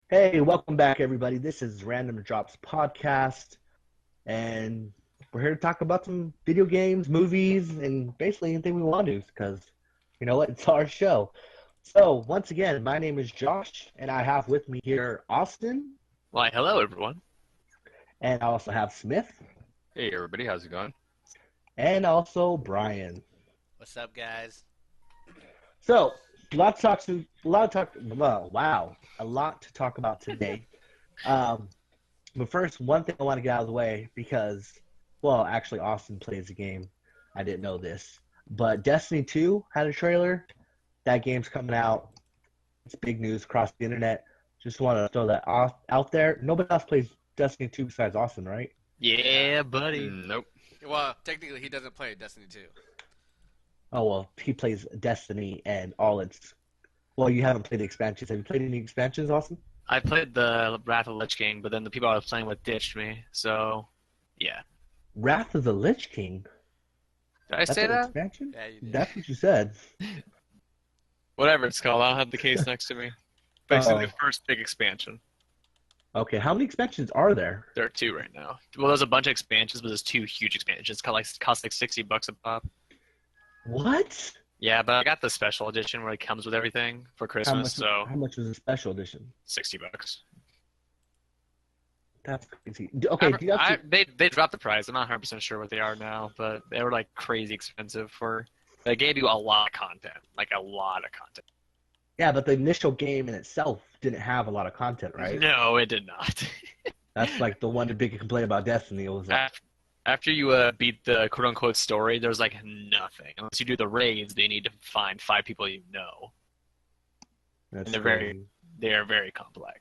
Hey, welcome back, everybody. This is Random Drops podcast, and we're here to talk about some video games, movies, and basically anything we want to, because you know what? It's our show. So, once again, my name is Josh, and I have with me here Austin, Why, hello everyone. and I also have Smith, Hey everybody, how's it going? and also Brian. What's up, guys? So, a lot to talk about today. Um, But first, one thing I want to get out of the way because, well, actually, Austin plays the game. I didn't know this. But Destiny 2 had a trailer. That game's coming out. It's big news across the internet. Just want to throw that out there. Nobody else plays Destiny 2 besides Austin, right? Yeah, buddy. Nope. Well, technically, he doesn't play Destiny 2. Oh, well, he plays Destiny and all its. Well, you haven't played the expansions. Have you played any expansions, Austin? I played the Wrath of the Lich King, but then the people I was playing with ditched me, so yeah. Wrath of the Lich King. Did I That's say an that? expansion? Yeah, you did. That's what you said. Whatever it's called, I'll have the case next to me. Basically, Oh. the first big expansion. Okay, how many expansions are there? There are two right now. Well, there's a bunch of expansions, but there's two huge expansions. Cost like $60 a pop. What? Yeah, but I got the special edition where it comes with everything for Christmas, so How much was the special edition? $60. That's crazy. Okay, do you have to, They dropped the price. I'm not 100% sure what they are now, but they were like crazy expensive for. They gave you a lot of content, like a lot of content. yeah, but the initial game in itself didn't have a lot of content, right? No, it did not. That's like the one big complaint about Destiny. It was like, After you beat the quote-unquote story, there's like nothing. Unless you do the raids, they need to find 5 people you know. that's And they're crazy. very complex.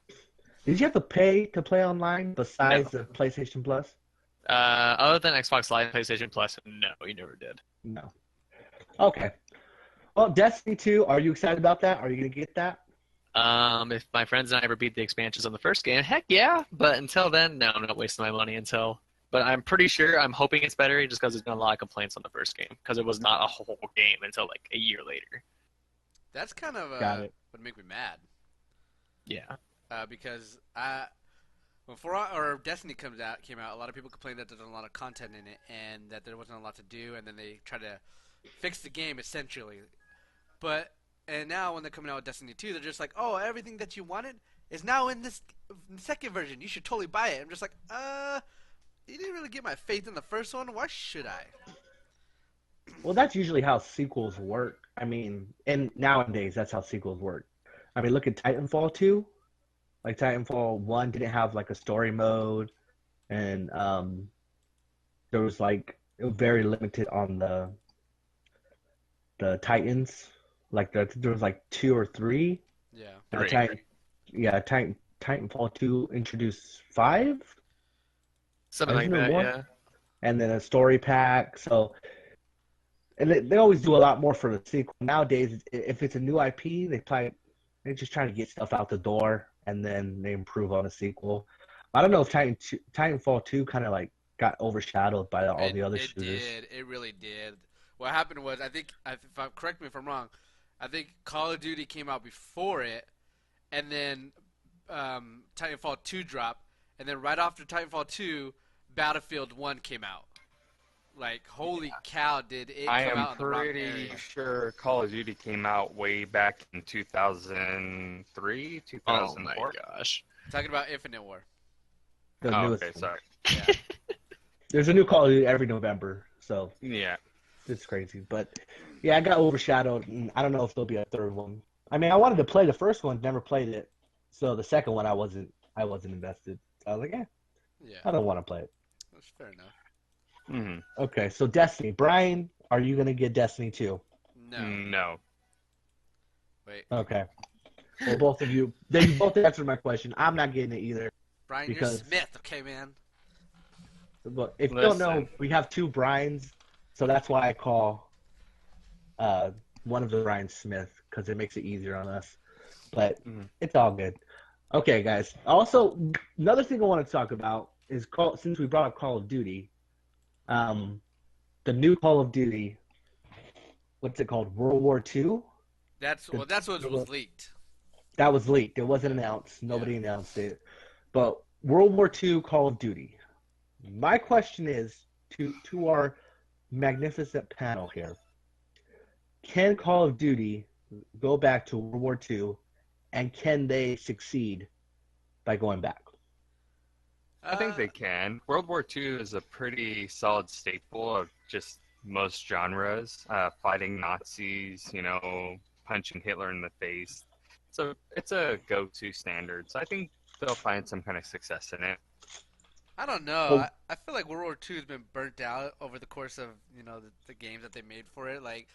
Did you have to pay to play online besides the PlayStation Plus? Other than Xbox Live, PlayStation Plus, no, you never did. No. Okay. Well, Destiny 2, are you excited about that? Are you going to get that? If my friends and I ever beat the expansions on the first game, heck yeah. But until then, no, I'm not wasting my money until. But I'm pretty sure, I'm hoping it's better just because there's been a lot of complaints on the first game because it was not a whole game until like a year later. That's kind of Got it. would make me mad. Yeah. Because Destiny came out, a lot of people complained that there's a lot of content in it and that there wasn't a lot to do, and then they try to fix the game essentially. And now when they're coming out with Destiny 2, they're just like, oh, everything that you wanted is now in this second version. You should totally buy it. I'm just like, you didn't really get my faith in the first one. Why should I? Well, that's usually how sequels work. I mean, and nowadays, that's how sequels work. I mean, look at Titanfall 2. Like, Titanfall 1 didn't have, like, a story mode, and there was, like, it was very limited on the Titans. Like, there was, like, 2 or 3. Yeah. Three. Titanfall 2 introduced 5? Something like Isn't there that, more? yeah. And then a story pack. So, and they always do a lot more for the sequel. Nowadays, if it's a new IP, they just try to get stuff out the door, and then they improve on the sequel. I don't know if Titanfall 2 kind of like got overshadowed by all the other shooters. Did. It really did. What happened was, correct me if I'm wrong, I think Call of Duty came out before it, and then Titanfall 2 dropped, and then right after Titanfall 2, Battlefield 1 came out. Like, holy cow, did it I come am out in the wrong pretty area. sure Call of Duty came out way back in 2003, Oh my 2004. gosh. Talking about Infinite War. The Oh, newest okay, one. sorry. Yeah. There's a new Call of Duty every November, so Yeah. it's crazy. But yeah, I got overshadowed, and I don't know if there'll be a third one. I mean, I wanted to play the first one, never played it, so the second one I wasn't invested. So I was like, Yeah. I don't want to play it. That's fair enough. hmm Okay, so Destiny. Brian, are you gonna get Destiny 2? No. No. Wait. Okay. Well, both of you, they both answered my question. I'm not getting it either. Brian, because- you're Smith, okay, man? But if you don't know, Listen. we have 2 Brians, so that's why I call one of the Brian Smith, because it makes it easier on us. But it's all good. Okay, guys. Also, another thing I want to talk about is since we brought up Call of Duty, the new Call of Duty. What's it called? World War II. That's what was leaked. That was leaked. It wasn't announced. Nobody announced it. But World War II Call of Duty. My question is to our magnificent panel here. Can Call of Duty go back to World War II, and can they succeed by going back? I think they can. World War II is a pretty solid staple of just most genres. Fighting Nazis, punching Hitler in the face. So it's a go-to standard. So I think they'll find some kind of success in it. I don't know. Well, I feel like World War II has been burnt out over the course of the games that they made for it. Like,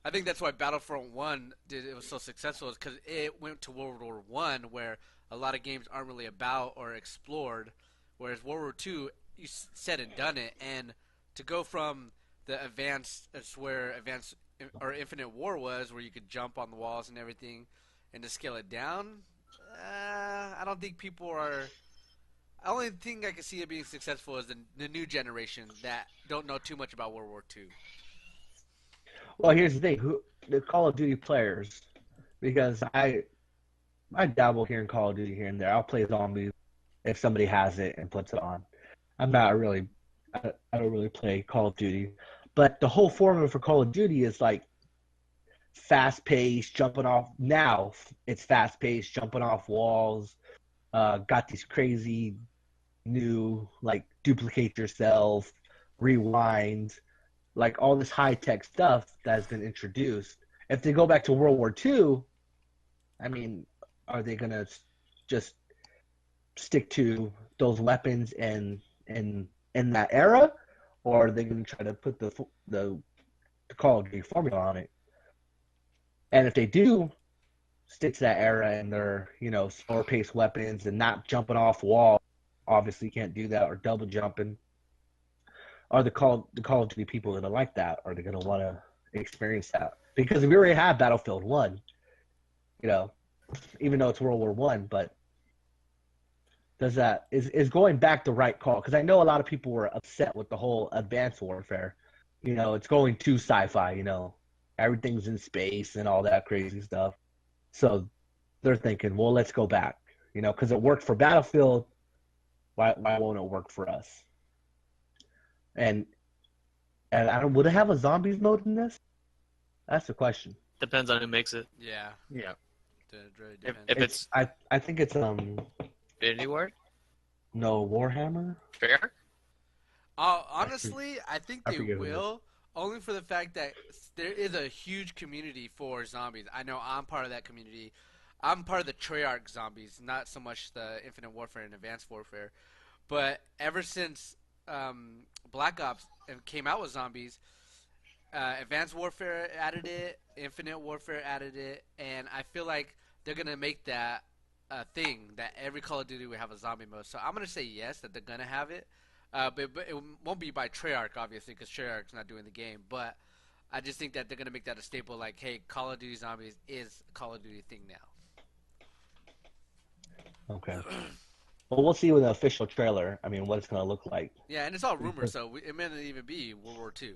I think that's why Battlefront One it was so successful, is because it went to World War One, where a lot of games aren't really about or explored, whereas World War Two, you said and done it, and to go from the advanced, that's where advanced or Infinite War was, where you could jump on the walls and everything, and to scale it down, I don't think people are. The only thing I can see it being successful is the new generation that don't know too much about World War II. Well, here's the thing: the Call of Duty players, because I dabble here in Call of Duty here and there. I'll play zombies if somebody has it and puts it on. I'm not really, I don't really play Call of Duty, but the whole formula for Call of Duty is like fast paced, jumping off. Now it's fast paced, jumping off walls. Got these crazy new like duplicate yourself, rewind, like all this high tech stuff that has been introduced. If they go back to World War II, I mean, are they gonna just stick to those weapons and in that era, or are they gonna try to put the Call of Duty formula on it? And if they do stick to that era and they're slower paced weapons and not jumping off walls, obviously you can't do that, or double jumping. Are the Call of Duty people that are like that? Are they going to want to experience that? Because we already have Battlefield 1, even though it's World War One, but is going back the right call? Because I know a lot of people were upset with the whole advanced warfare. It's going too sci-fi. Everything's in space and all that crazy stuff. So they're thinking, well, let's go back. Because it worked for Battlefield. Why won't it work for us? And would it have a zombies mode in this? That's the question. Depends on who makes it. Yeah. Yeah. It really depends. If it's I think it's Infinity Ward, no, Warhammer. fair. Honestly, I think I they forget who it will, only for the fact that there is a huge community for zombies. I know I'm part of that community. I'm part of the Treyarch zombies, not so much the Infinite Warfare and Advanced Warfare. But ever since Black Ops came out with zombies, Advanced Warfare added it, Infinite Warfare added it, and I feel like they're going to make that a thing, that every Call of Duty will have a zombie mode. So I'm going to say yes, that they're going to have it. But it won't be by Treyarch, obviously, because Treyarch's not doing the game. But I just think that they're going to make that a staple, like, hey, Call of Duty Zombies is a Call of Duty thing now. Okay. Well, we'll see with the official trailer. I mean, what it's going to look like. Yeah, and it's all rumors, so it may not even be World War II.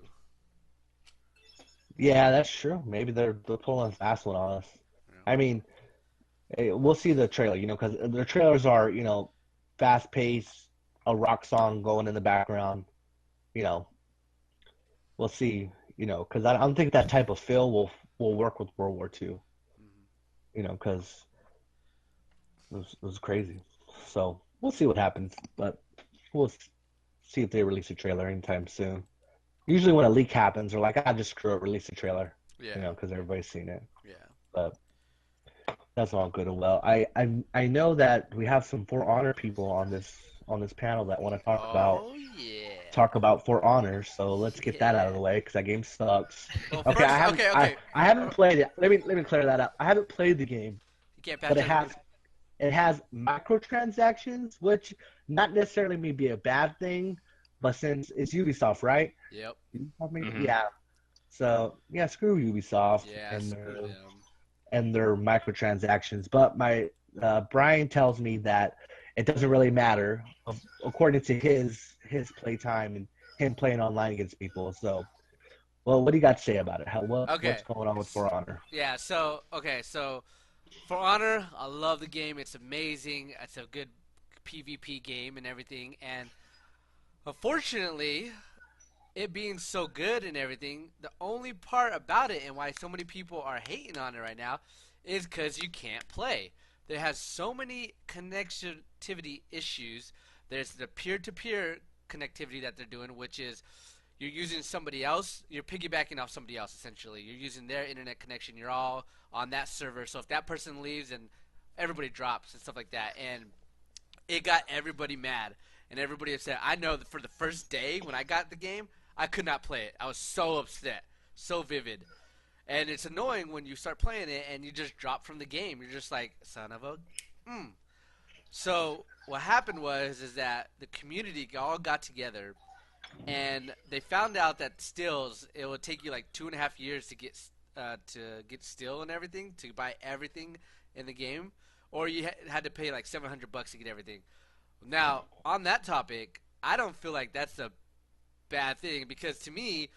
Yeah, that's true. Maybe they're pulling a fast one on us. Yeah. I mean, we'll see the trailer, because the trailers are, fast paced, a rock song going in the background. We'll see, because I don't think that type of feel will work with World War II. Because it was crazy. So we'll see what happens, but we'll see if they release a trailer anytime soon. Usually when a leak happens, they're like, just screw it, release a trailer. Yeah. Because everybody's seen it. Yeah. But that's all good and well. I know that we have some For Honor people on this panel that want to talk about For Honor. So let's get that out of the way, because that game sucks. Well, okay, first, I haven't played it. Let me clear that up. I haven't played the game, but it has microtransactions, which not necessarily may be a bad thing, but since it's Ubisoft, right? Yep. Mm-hmm. Yeah. So yeah, screw Ubisoft and their microtransactions. But my Brian tells me that it doesn't really matter according to his playtime and him playing online against people. So, well, what do you got to say about it? What's going on with For Honor? Yeah. So For Honor, I love the game. It's amazing. It's a good PvP game and everything. And unfortunately, it being so good and everything, the only part about it and why so many people are hating on it right now is because you can't play. There has so many connectivity issues. There's the peer-to-peer connectivity that they're doing, which is you're using somebody else, you're piggybacking off somebody else essentially. You're using their internet connection, you're all on that server. So if that person leaves, and everybody drops and stuff like that. And it got everybody mad and everybody upset. I know that for the first day when I got the game, I could not play it. I was so upset, so vivid. And it's annoying when you start playing it and you just drop from the game. You're just like, son of a... So what happened was is that the community all got together and they found out that stills, it would take you like 2.5 years to get still and everything, to buy everything in the game, or you had to pay like $700 to get everything. Now, on that topic, I don't feel like that's a bad thing, because to me,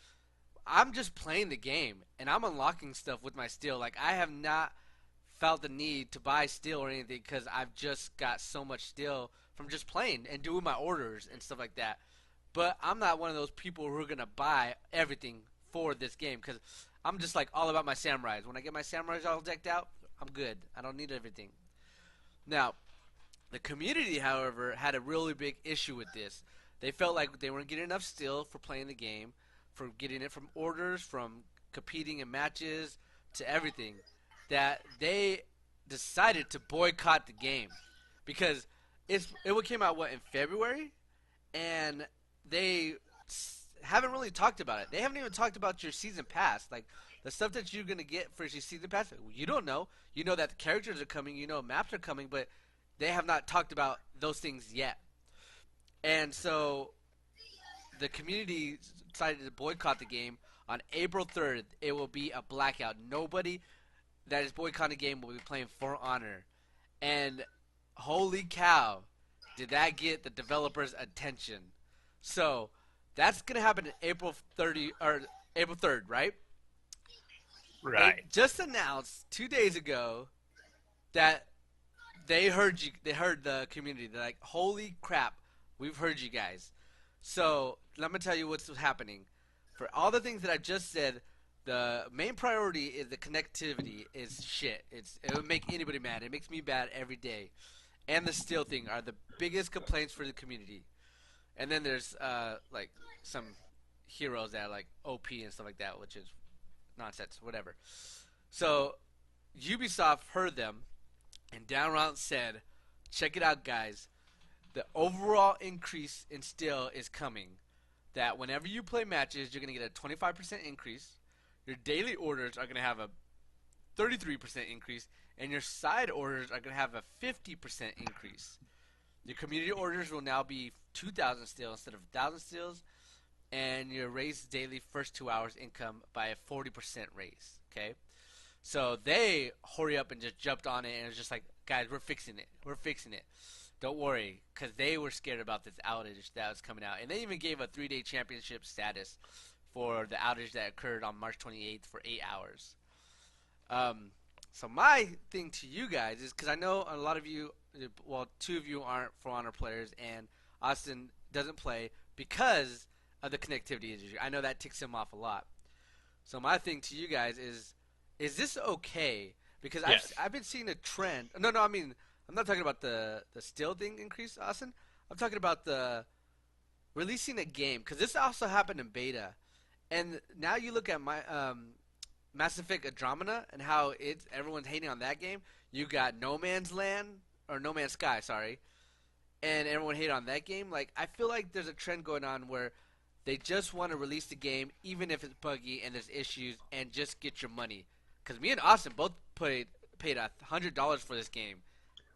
I'm just playing the game and I'm unlocking stuff with my still. Like, I have not felt the need to buy still or anything, because I've just got so much still from just playing and doing my orders and stuff like that. But I'm not one of those people who are going to buy everything for this game, because I'm just like all about my samurais. When I get my samurais all decked out, I'm good. I don't need everything. Now, the community, however, had a really big issue with this. They felt like they weren't getting enough still for playing the game, for getting it from orders, from competing in matches, to everything, that they decided to boycott the game. Because it came out, in February? And they haven't really talked about it. They haven't even talked about your season pass. Like, the stuff that you're going to get for your season pass, you don't know. You know that the characters are coming, you know maps are coming, but they have not talked about those things yet. And so the community decided to boycott the game. On April 3rd, it will be a blackout. Nobody that is boycotting the game will be playing For Honor. And holy cow, did that get the developers' attention. So that's going to happen in April 3rd, right? Right. They just announced 2 days ago that they heard you. They heard the community. They're like, holy crap, we've heard you guys. So let me tell you what's happening. For all the things that I just said, the main priority is the connectivity is shit. It would make anybody mad. It makes me mad every day. And the still thing are the biggest complaints for the community. And then there's like some heroes that are like OP and stuff like that, which is nonsense, whatever. So Ubisoft heard them and downright said, check it out, guys. The overall increase in still is coming. That whenever you play matches, you're going to get a 25% increase. Your daily orders are going to have a 33% increase. And your side orders are going to have a 50% increase. Your community orders will now be 2,000 still instead of 1,000 stills. And your raise daily first 2 hours income by a 40% raise. Okay? So they hurry up and just jumped on it and was just like, guys, we're fixing it. We're fixing it. Don't worry, because they were scared about this outage that was coming out. And they even gave a 3-day championship status for the outage that occurred on March 28th for 8 hours. So my thing to you guys is, because I know a lot of you, well, 2 of you aren't For Honor players, and Austin doesn't play because of the connectivity issue. I know that ticks him off a lot. So my thing to you guys is this okay? Because Yes. I've been seeing a trend. No, I mean, I'm not talking about the still thing increase, Austin. I'm talking about the releasing a game, because this also happened in beta. And now you look at my Mass Effect Andromeda and how everyone's hating on that game. You got No Man's Land, or No Man's Sky, sorry, and everyone hated on that game. Like, I feel like there's a trend going on where they just want to release the game even if it's buggy and there's issues, and just get your money. Because me and Austin both paid $100 for this game.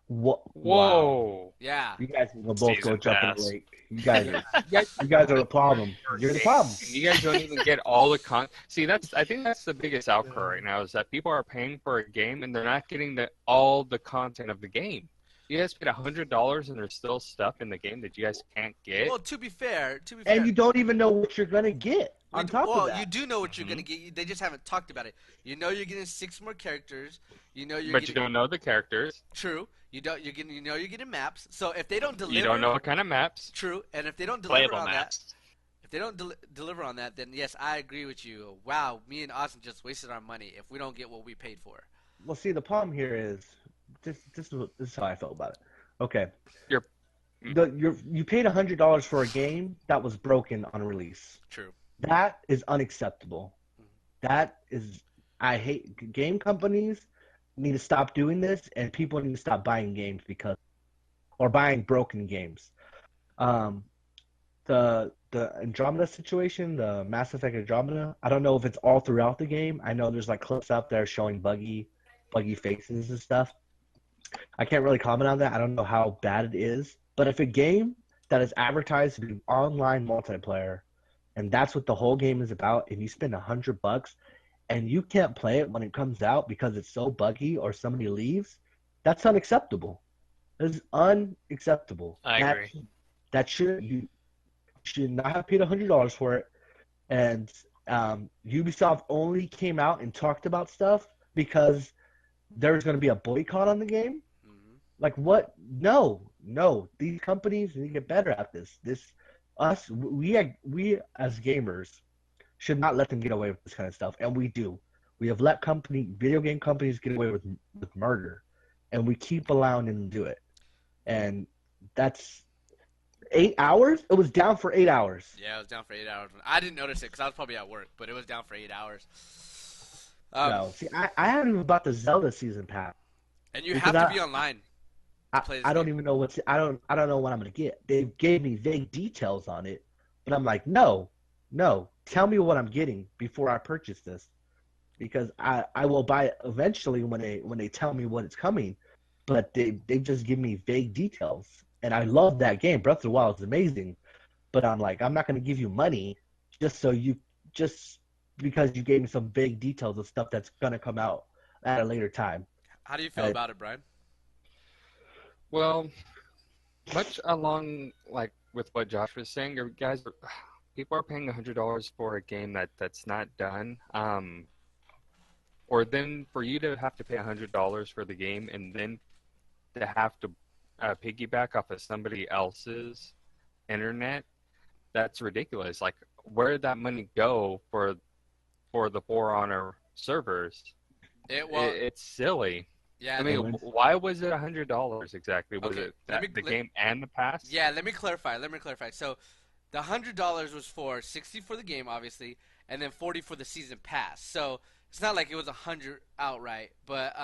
Wow. Whoa. Yeah. You guys will both go Season jump in pass. the lake. You guys are the problem. You're the problem. You guys don't even get all the See, I think that's the biggest outcry right now, is that people are paying for a game and they're not getting all the content of the game. You guys paid $100 and there's still stuff in the game that you guys can't get. Well, to be fair, And you don't even know what you're gonna get. On top of that, you do know what you're gonna get. They just haven't talked about it. You know you're getting 6 more characters. You know you're But getting you don't know the characters. true. You don't. You're getting. You know you're getting maps. So if they don't deliver, You don't know what kind of maps. true. And if they don't deliver Playable on that, maps. if they don't deliver on that, then yes, I agree with you. Wow, me and Austin just wasted our money if we don't get what we paid for. well, see, the problem here is this is how I felt about it. Okay, You're you paid $100 for a game that was broken on release. True. That is unacceptable. That is, I hate game companies need to stop doing this, and people need to stop buying games or buying broken games. The Andromeda situation, the Mass Effect Andromeda, I don't know if it's all throughout the game. I know there's like clips out there showing buggy faces and stuff. I can't really comment on that. I don't know how bad it is. But if a game that is advertised to be online multiplayer, and that's what the whole game is about, and you spend $100 and you can't play it when it comes out because it's so buggy or somebody leaves, that's unacceptable. That is unacceptable. I agree. You should not have paid $100 for it. And Ubisoft only came out and talked about stuff because there's going to be a boycott on the game. Like what? No. These companies need to get better at this. We as gamers should not let them get away with this kind of stuff, and we do. We have let video game companies get away with murder, and we keep allowing them to do it. And that's 8 hours. It was down for 8 hours. Yeah, it was down for 8 hours. I didn't notice it because I was probably at work, but it was down for 8 hours. No, see, I haven't even bought the Zelda season pass. And you have to be online. I don't even know I don't know what I'm gonna get. They gave me vague details on it, but I'm like, no, tell me what I'm getting before I purchase this, because I will buy it eventually when they tell me when it's coming, but they just give me vague details, and I love that game. Breath of the Wild is amazing, but I'm like, I'm not gonna give you money just because you gave me some vague details of stuff that's gonna come out at a later time. How do you feel about it, Brian? Well, much along like with what Josh was saying, people are paying $100 for a game that's not done. Or then for you to have to pay $100 for the game and then to have to piggyback off of somebody else's internet, that's ridiculous. Like, where did that money go for the For Honor servers? It's silly. Yeah, I mean, why was it $100 exactly? Was it the game and the pass? Yeah, let me clarify. So, the $100 was for 60 for the game, obviously, and then 40 for the season pass. So it's not like it was 100 outright. But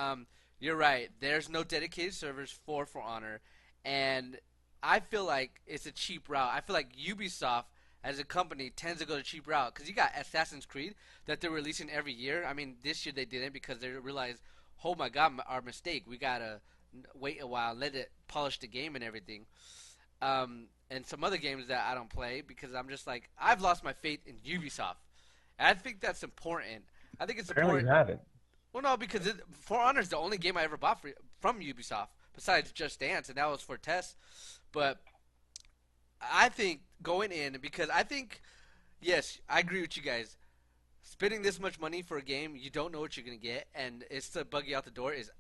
you're right. There's no dedicated servers for Honor, and I feel like it's a cheap route. I feel like Ubisoft as a company tends to go the cheap route because you got Assassin's Creed that they're releasing every year. I mean, this year they didn't because they realized, oh my god, our mistake. We gotta wait a while, let it polish the game and everything. And some other games that I don't play because I'm just like, I've lost my faith in Ubisoft. And I think that's important. I think it's Apparently important. you haven't. Well, no, because For Honor is the only game I ever bought from Ubisoft besides Just Dance, and that was for tests. But I think going in, because I think, yes, I agree with you guys. Spending this much money for a game you don't know what you're going to get, and it's to bug you out the door is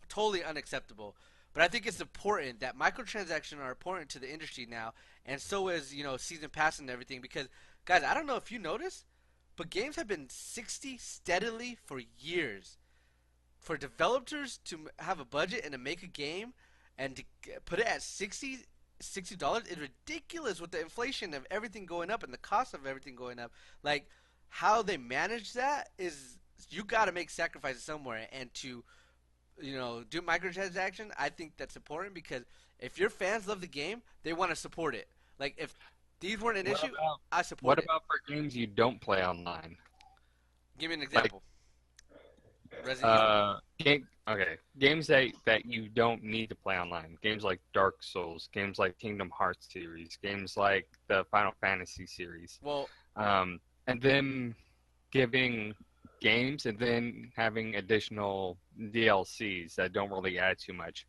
totally unacceptable. But I think it's important that microtransactions are important to the industry now, and so is, season pass and everything. Because, guys, I don't know if you noticed, but games have been 60 steadily for years. For developers to have a budget and to make a game and to put it at $60 is ridiculous with the inflation of everything going up and the cost of everything going up. Like, how they manage that is you got to make sacrifices somewhere, and to do microtransaction, I think that's important because if your fans love the game, they want to support it. Like, if these weren't an issue, I support it. What about for games you don't play online? Give me an example. Games that you don't need to play online. Games like Dark Souls, games like Kingdom Hearts series, games like the Final Fantasy series. Well, and then giving games and then having additional DLCs that don't really add too much.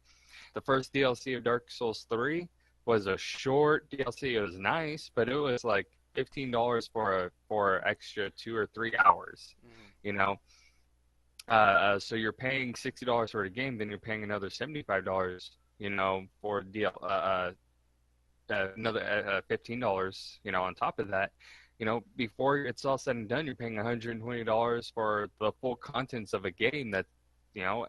The first DLC of Dark Souls 3 was a short DLC. It was nice, but it was like $15 for extra 2 or 3 hours. You know, so you're paying $60 for a game, then you're paying another $75. You know, for another $15. You know, on top of that. You know, before it's all said and done, you're paying $120 for the full contents of a game that, you know,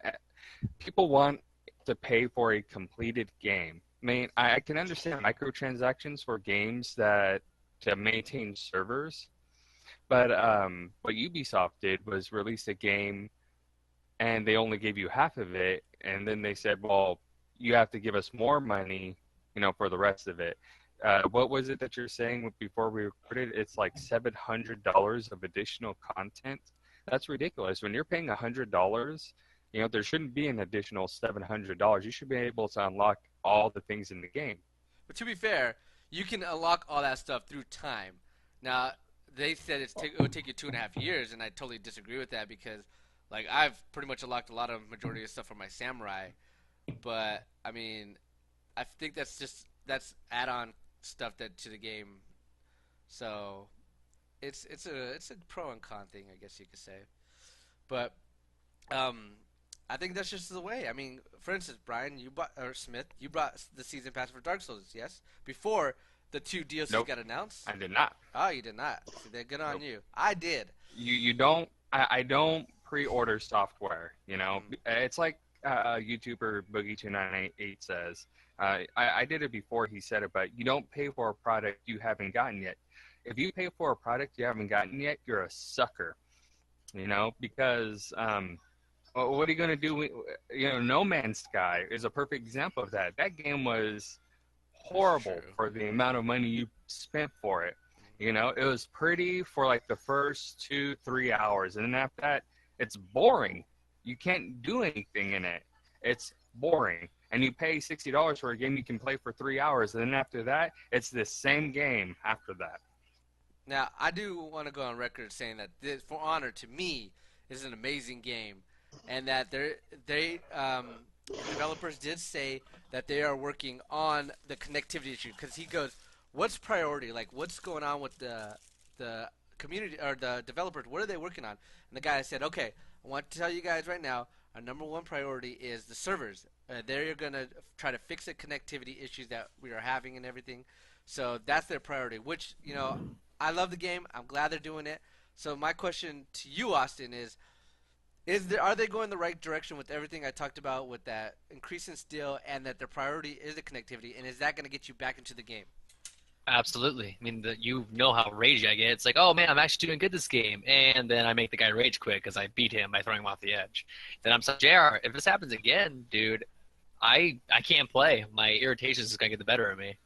people want to pay for a completed game. I mean, I can understand microtransactions for games that to maintain servers, but what Ubisoft did was release a game and they only gave you half of it, and then they said, well, you have to give us more money, you know, for the rest of it. What was it that you're saying before we recorded? It's like $700 of additional content. That's ridiculous. When you're paying $100, you know, there shouldn't be an additional $700. You should be able to unlock all the things in the game. But to be fair, you can unlock all that stuff through time. Now, they said it would take you 2.5 years, and I totally disagree with that because, like, I've pretty much unlocked a lot of majority of stuff for my samurai. But I mean, I think that's add-on stuff to the game. So it's a pro and con thing, I guess you could say. But I think that's just the way. I mean, for instance, Brian, Smith, you brought the season pass for Dark Souls, yes? Before the 2 DLCs Nope. got announced? I did not. Oh, you did not. See, they're good on Nope. you. I did. You don't. I don't pre-order software. You know, it's like YouTuber Boogie2988 says. I did it before he said it, but you don't pay for a product you haven't gotten yet. If you pay for a product you haven't gotten yet, you're a sucker. You know, because what are you going to do? You know, No Man's Sky is a perfect example of that. That game was horrible for the amount of money you spent for it. You know, it was pretty for like the first 2-3 hours, and then after that, it's boring. You can't do anything in it. It's boring. And you pay $60 for a game you can play for 3 hours, and then after that, it's the same game after that. Now, I do want to go on record saying that this, For Honor, to me, is an amazing game, and that developers did say that they are working on the connectivity issue. Because he goes, "What's priority? Like, what's going on with the community or the developers? What are they working on?" And the guy said, "Okay, I want to tell you guys right now, our number one priority is the servers. They're going to try to fix the connectivity issues that we are having and everything. So that's their priority, which, you know, I love the game. I'm glad they're doing it. So my question to you, Austin, are they going the right direction with everything I talked about with that increase in steel and that their priority is the connectivity, and is that going to get you back into the game?" Absolutely. I mean, you know how ragey I get. It's like, oh man, I'm actually doing good this game, and then I make the guy rage quit because I beat him by throwing him off the edge. Then I'm like, JR, if this happens again, dude, I can't play. My irritation is gonna get the better of me.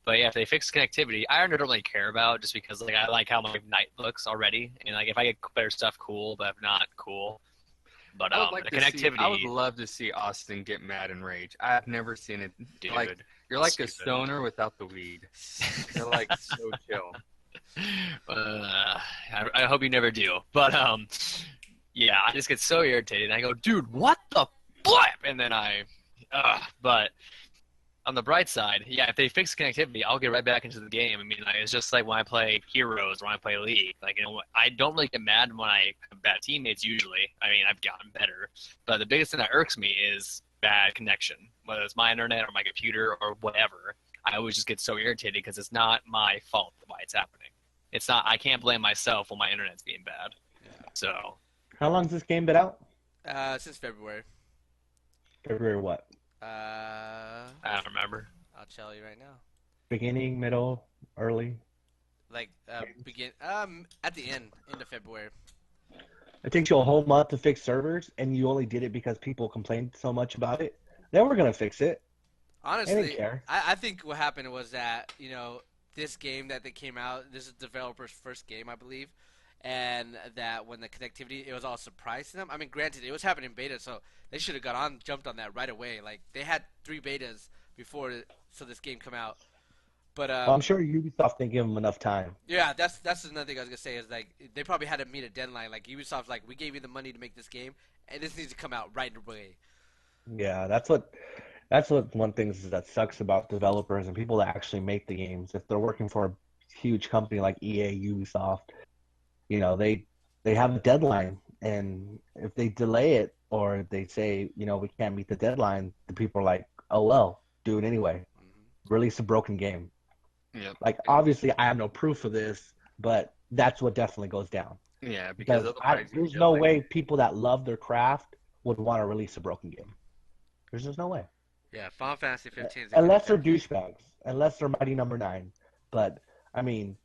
But yeah, if they fix connectivity, I don't really care about just because like I like how my night looks already, and like if I get better stuff, cool. But if not, cool. But I would like the to connectivity. I would love to see Austin get mad and rage. I've never seen it. Dude, Like you're like stupid. a stoner without the weed. You're like so chill. I hope you never do. But yeah, I just get so irritated. I go, dude, what the flip? And then but on the bright side, yeah, if they fix connectivity, I'll get right back into the game. I mean, like, it's just like when I play Heroes or when I play League. Like, you know, I don't really get mad when I have bad teammates usually. I mean, I've gotten better. But the biggest thing that irks me is bad connection, whether it's my internet or my computer or whatever. I always just get so irritated because it's not my fault why it's happening. It's not. I can't blame myself when my internet's being bad. Yeah. So. How long's this game been out? Since February. February what? I don't remember. I'll tell you right now. Beginning, middle, early? Like at the end of February. It takes you a whole month to fix servers, and you only did it because people complained so much about it. They were gonna fix it. Honestly, They didn't care. I think what happened was that, you know, this game that they came out, this is the developer's first game, I believe, and that when the connectivity, it was all a surprise to them. I mean, granted, it was happening in beta, so they should have jumped on that right away. Like, they had 3 betas before, so this game come out. But Well, I'm sure Ubisoft didn't give them enough time. yeah, that's another thing I was gonna say is like they probably had to meet a deadline. Like Ubisoft's like, we gave you the money to make this game, and this needs to come out right away. Yeah, that's what one thing that sucks about developers and people that actually make the games. If they're working for huge company like EA, Ubisoft, they have a deadline, and if they delay it or they say, we can't meet the deadline, the people are like, oh well, do it anyway. Release a broken game. Yep. Like, obviously, I have no proof of this, but that's what definitely goes down. Yeah, because otherwise there's no way people that love their craft would want to release a broken game. There's just no way. Yeah, Final Fantasy 15 is unless they're douchebags, unless they're Mighty Number 9. But I mean,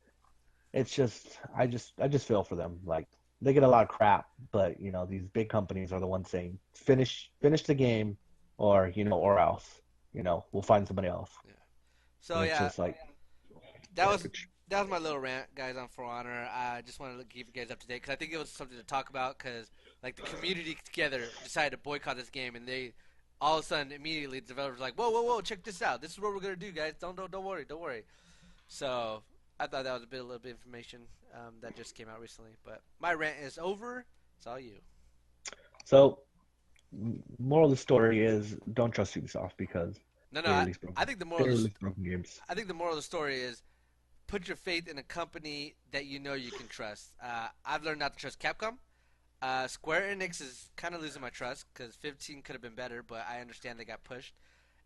it's just I just feel for them. Like, they get a lot of crap, but these big companies are the ones saying finish the game, or or else we'll find somebody else. Yeah. So and it's yeah, just like that was my little rant, guys, on For Honor. I just wanted to keep you guys up to date because I think it was something to talk about, because like the community together decided to boycott this game, and they all of a sudden immediately the developers were like, whoa, check this out. This is what we're gonna do, guys. Don't worry. So I thought that was a little bit of information that just came out recently. But my rant is over. It's all you. So, moral of the story is don't trust Ubisoft, because I think the moral release broken games. I think the moral of the story is put your faith in a company that you can trust. I've learned not to trust Capcom. Square Enix is kind of losing my trust because 15 could have been better, but I understand they got pushed.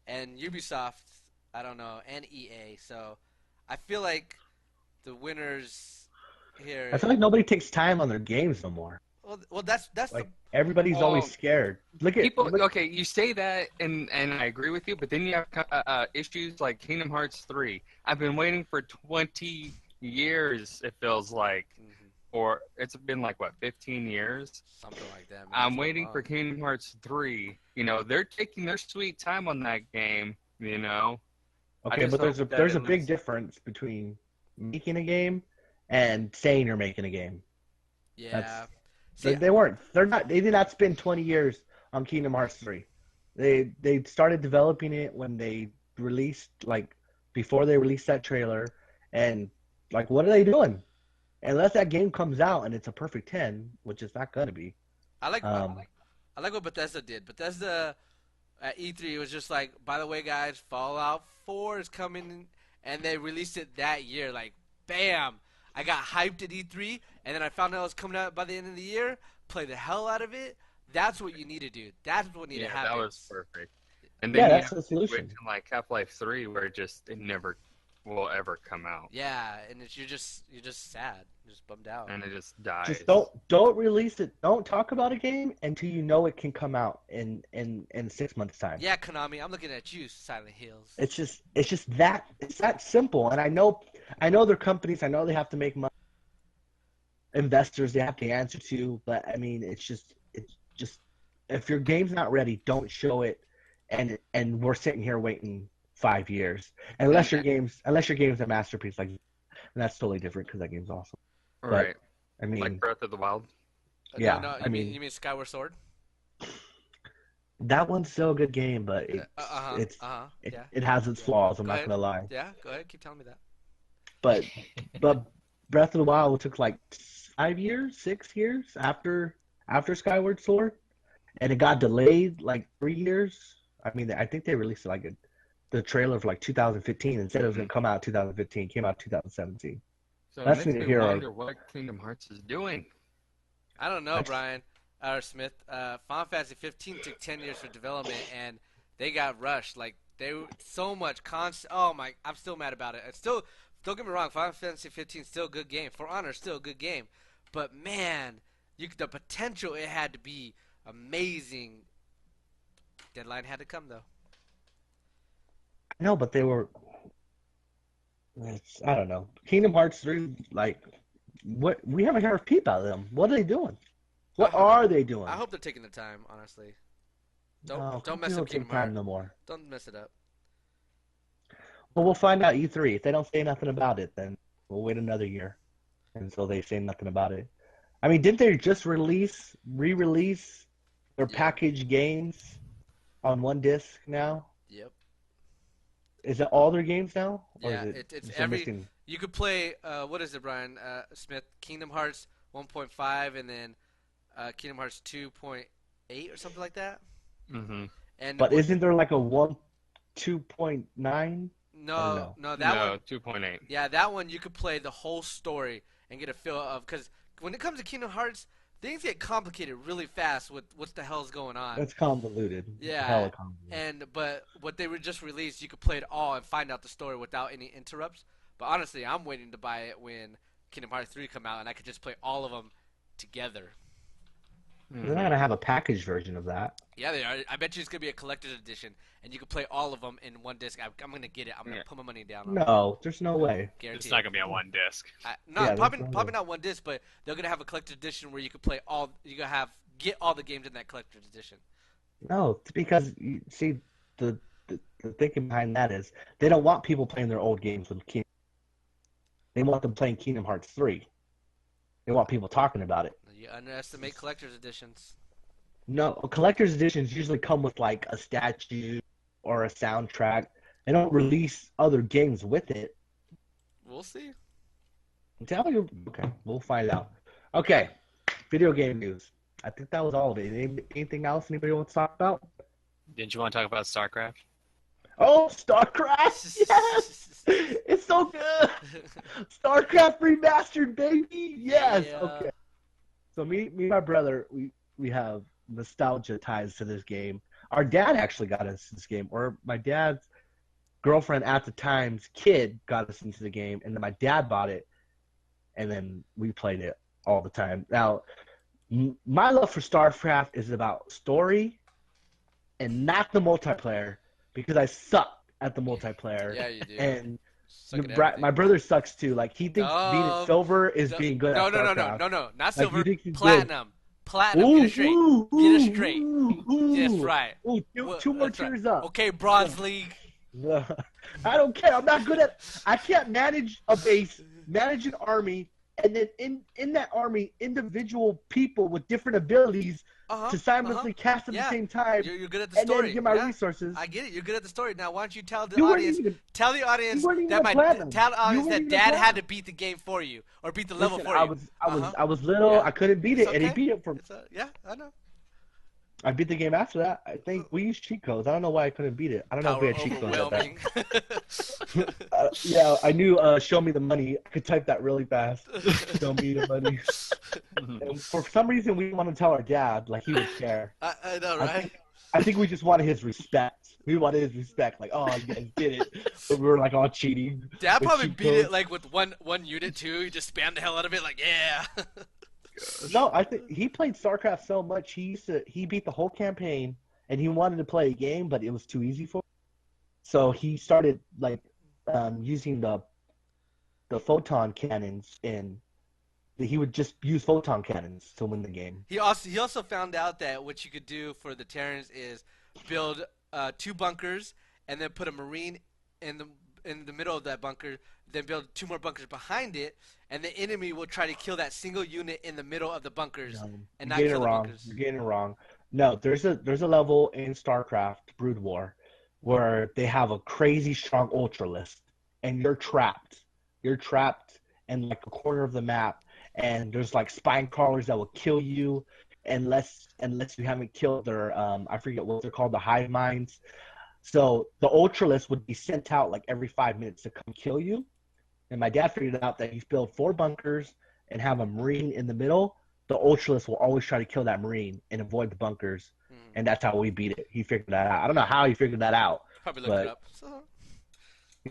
And Ubisoft, I don't know, and EA. So I feel like the winners here. I feel like nobody takes time on their games no more. Well, that's like, everybody's always scared. Look at people. Okay, you say that, and I agree with you, but then you have issues like Kingdom Hearts 3. I've been waiting for 20 years. It feels like, or it's been like 15 years, something like that. Man. I'm waiting for Kingdom Hearts 3. They're taking their sweet time on that game. Okay, but there's a big difference between making a game and saying you're making a game. Yeah. They did not spend 20 years on Kingdom Hearts 3. They started developing it when they released, before they released that trailer, and what are they doing? Unless that game comes out and it's a perfect 10, which it's not gonna be. I like what Bethesda did. Bethesda at E3 was just like, by the way, guys, Fallout 4 is coming, and they released it that year. Like, bam! I got hyped at E3, and then I found out it was coming out by the end of the year. Play the hell out of it. That's what you need to do. That's what need to happen. Yeah, that was perfect. And then that's the solution. Like Half-Life 3, where it never will ever come out. Yeah, and you're just sad, you're just bummed out, and it just dies. Just don't release it. Don't talk about a game until you know it can come out in 6 months' time. Yeah, Konami, I'm looking at you, Silent Hills. It's just that simple. And I know they're companies. I know they have to make money. Investors they have to answer to, but I mean, it's just if your game's not ready, don't show it, and we're sitting here waiting 5 years unless your game's a masterpiece, and that's totally different because that game's awesome. Right. But, I mean, like Breath of the Wild. Yeah. No, you mean Skyward Sword? That one's still a good game, but it has its flaws. I'm not gonna lie. Yeah, go ahead. Keep telling me that. But Breath of the Wild took 5 years, 6 years after Skyward Sword, and it got delayed 3 years. I mean, I think they released the trailer for 2015. Instead, it was going to come out 2015. It came out 2017. So that's it makes me wonder what Kingdom Hearts is doing. I don't know, Brian or Smith. Final Fantasy 15 took 10 years for development, and they got rushed. They so much constant. Oh my! I'm still mad about it. It's still. Don't get me wrong. Final Fantasy 15 is still a good game. For Honor is still a good game, but man, the potential it had to be amazing. Deadline had to come though. No, but they were. I don't know. Kingdom Hearts 3, what we haven't heard a peep out of them. What are they doing? What are they doing? I hope they're taking the time. Honestly, don't mess up Kingdom Kingdom Hearts no more. Don't mess it up. Well, we'll find out E3. If they don't say nothing about it, then we'll wait another year until they say nothing about it. I mean, didn't they just re-release their packaged games on one disc now? Yep. Is it all their games now? Or Yeah, is it's every. You could play. What is it, Brian Smith? Kingdom Hearts 1.5 and then Kingdom Hearts 2.8 or something like that. Mm-hmm. But isn't there a 2.9? No, no, that No, one. 2.8. Yeah, that one you could play the whole story and get a feel of, because when it comes to Kingdom Hearts, things get complicated really fast with what the hell's going on. It's convoluted. It's Yeah, hella convoluted. but what they were just released, you could play it all and find out the story without any interrupts. But honestly, I'm waiting to buy it when Kingdom Hearts 3 come out and I could just play all of them together. They're not gonna have a packaged version of that. Yeah, they are. I bet you it's gonna be a collector's edition, and you can play all of them in one disc. I'm gonna get it. I'm gonna put my money down on it. No, there's no way. Guaranteed. It's not gonna be on one disc. No, Yeah, probably that's probably not one disc, but they're gonna have a collector's edition where you can play all. You gonna get all the games in that collector's edition. No, it's because you see the thinking behind that is they don't want people playing their old games with Kingdom. They want them playing Kingdom Hearts 3. They want people talking about it. You underestimate collector's editions. No, collector's editions usually come with like a statue or a soundtrack. They don't release other games with it. We'll see. I'm telling you. Okay, we'll find out. Okay, video game news. I think that was all of it. Anything else anybody wants to talk about? Didn't you want to talk about StarCraft? Oh, StarCraft! Yes! It's so good! StarCraft Remastered, baby! Yes! Yeah. Okay. So me and my brother, we have nostalgia ties to this game. Our dad actually got us this game, or my dad's girlfriend at the time's kid got us into the game, and then my dad bought it, and then we played it all the time. Now, my love for StarCraft is about story and not the multiplayer, because I suck at the multiplayer. Yeah, you do. And Suck at everything. my brother sucks too. Like, he thinks being silver is being good at StarCraft. No, not Like, silver. you think he's Platinum. Platinum. Ooh, Get it straight. ooh, Get it ooh, straight. ooh, That's ooh. right. Ooh, two more That's right. tiers up. Okay, Bronze League. I don't care. I'm not good at. I can't manage a base, manage an army, and then in that army, individual people with different abilities to simultaneously cast at the same time. You're good at the story. And then get my resources. I get it. You're good at the story. Now, why don't you tell the You weren't audience? even- Tell the audience you weren't even that a platinum. tell the audience You that weren't even a Dad had platinum. to beat the game for you or beat the level Listen, for you. I was little. Yeah. I couldn't beat it, It's and he okay. beat it for me. Yeah, I know. I beat the game after that. I think we used cheat codes. I don't know why I couldn't beat it. I don't know if we had cheat codes at that. Overwhelming. Yeah, I knew show me the money. I could type that really fast. Show me the money. And for some reason, we didn't want to tell our dad, like he would care. I know, right? I think we just wanted his respect. We wanted his respect, like, oh, you guys did it. But we were like all cheating. Dad with probably cheat beat codes. it like with one unit too. He just spammed the hell out of it, like yeah. No, I think he played StarCraft so much he beat the whole campaign, and he wanted to play a game, but it was too easy for him. So he started like using the photon cannons, and he would just use photon cannons to win the game. He also found out that what you could do for the Terrans is build 2 bunkers and then put a Marine in the middle of that bunker, then build 2 more bunkers behind it, and the enemy will try to kill that single unit in the middle of the bunkers and not kill the bunkers. You're getting it wrong. No, there's a level in StarCraft Brood War where they have a crazy strong ultra list, and you're trapped. You're trapped in like a corner of the map, and there's like spine crawlers that will kill you unless you haven't killed their I forget what they're called, the hive minds. So the ultralisk would be sent out like every 5 minutes to come kill you. And my dad figured out that you build 4 bunkers and have a Marine in the middle. The ultralisk will always try to kill that Marine and avoid the bunkers. And that's how we beat it. He figured that out. I don't know how he figured that out. Probably looked it up. So.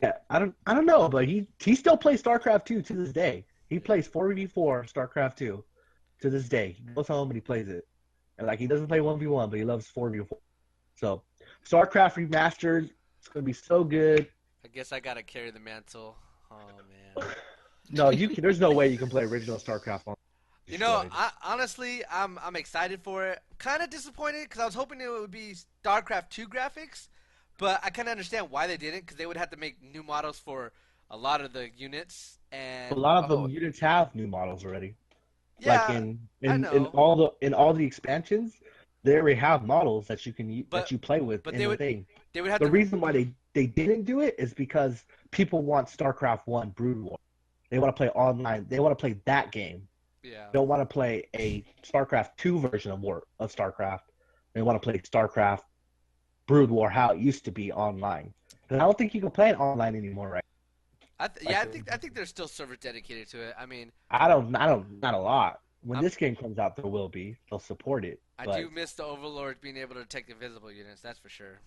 Yeah, I don't know, but he still plays StarCraft 2 to this day. He plays 4v4 StarCraft 2 to this day. He goes home and he plays it. And like, he doesn't play 1v1, but he loves 4v4. So StarCraft Remastered, it's gonna be so good. I guess I gotta carry the mantle. Oh man. No, there's no way you can play original StarCraft on. You know, honestly, I'm excited for it. Kind of disappointed because I was hoping it would be StarCraft 2 graphics, but I kind of understand why they didn't, because they would have to make new models for a lot of the units, and a lot of the units have new models already. Yeah, like I know. in all the expansions, they already have models that you can that you play with. But in they the would thing. They would have the reason why they didn't do it is because people want StarCraft 1 Brood War. They want to play online. They want to play that game. Yeah. They don't want to play a StarCraft 2 version of StarCraft. They want to play StarCraft Brood War how it used to be online. 'Cause I don't think you can play it online anymore, right? Yeah, Like, I think there's still servers dedicated to it. I mean, not a lot. When I'm, this game comes out, there will be. They'll support it, I but do miss the Overlord being able to detect invisible units. That's for sure.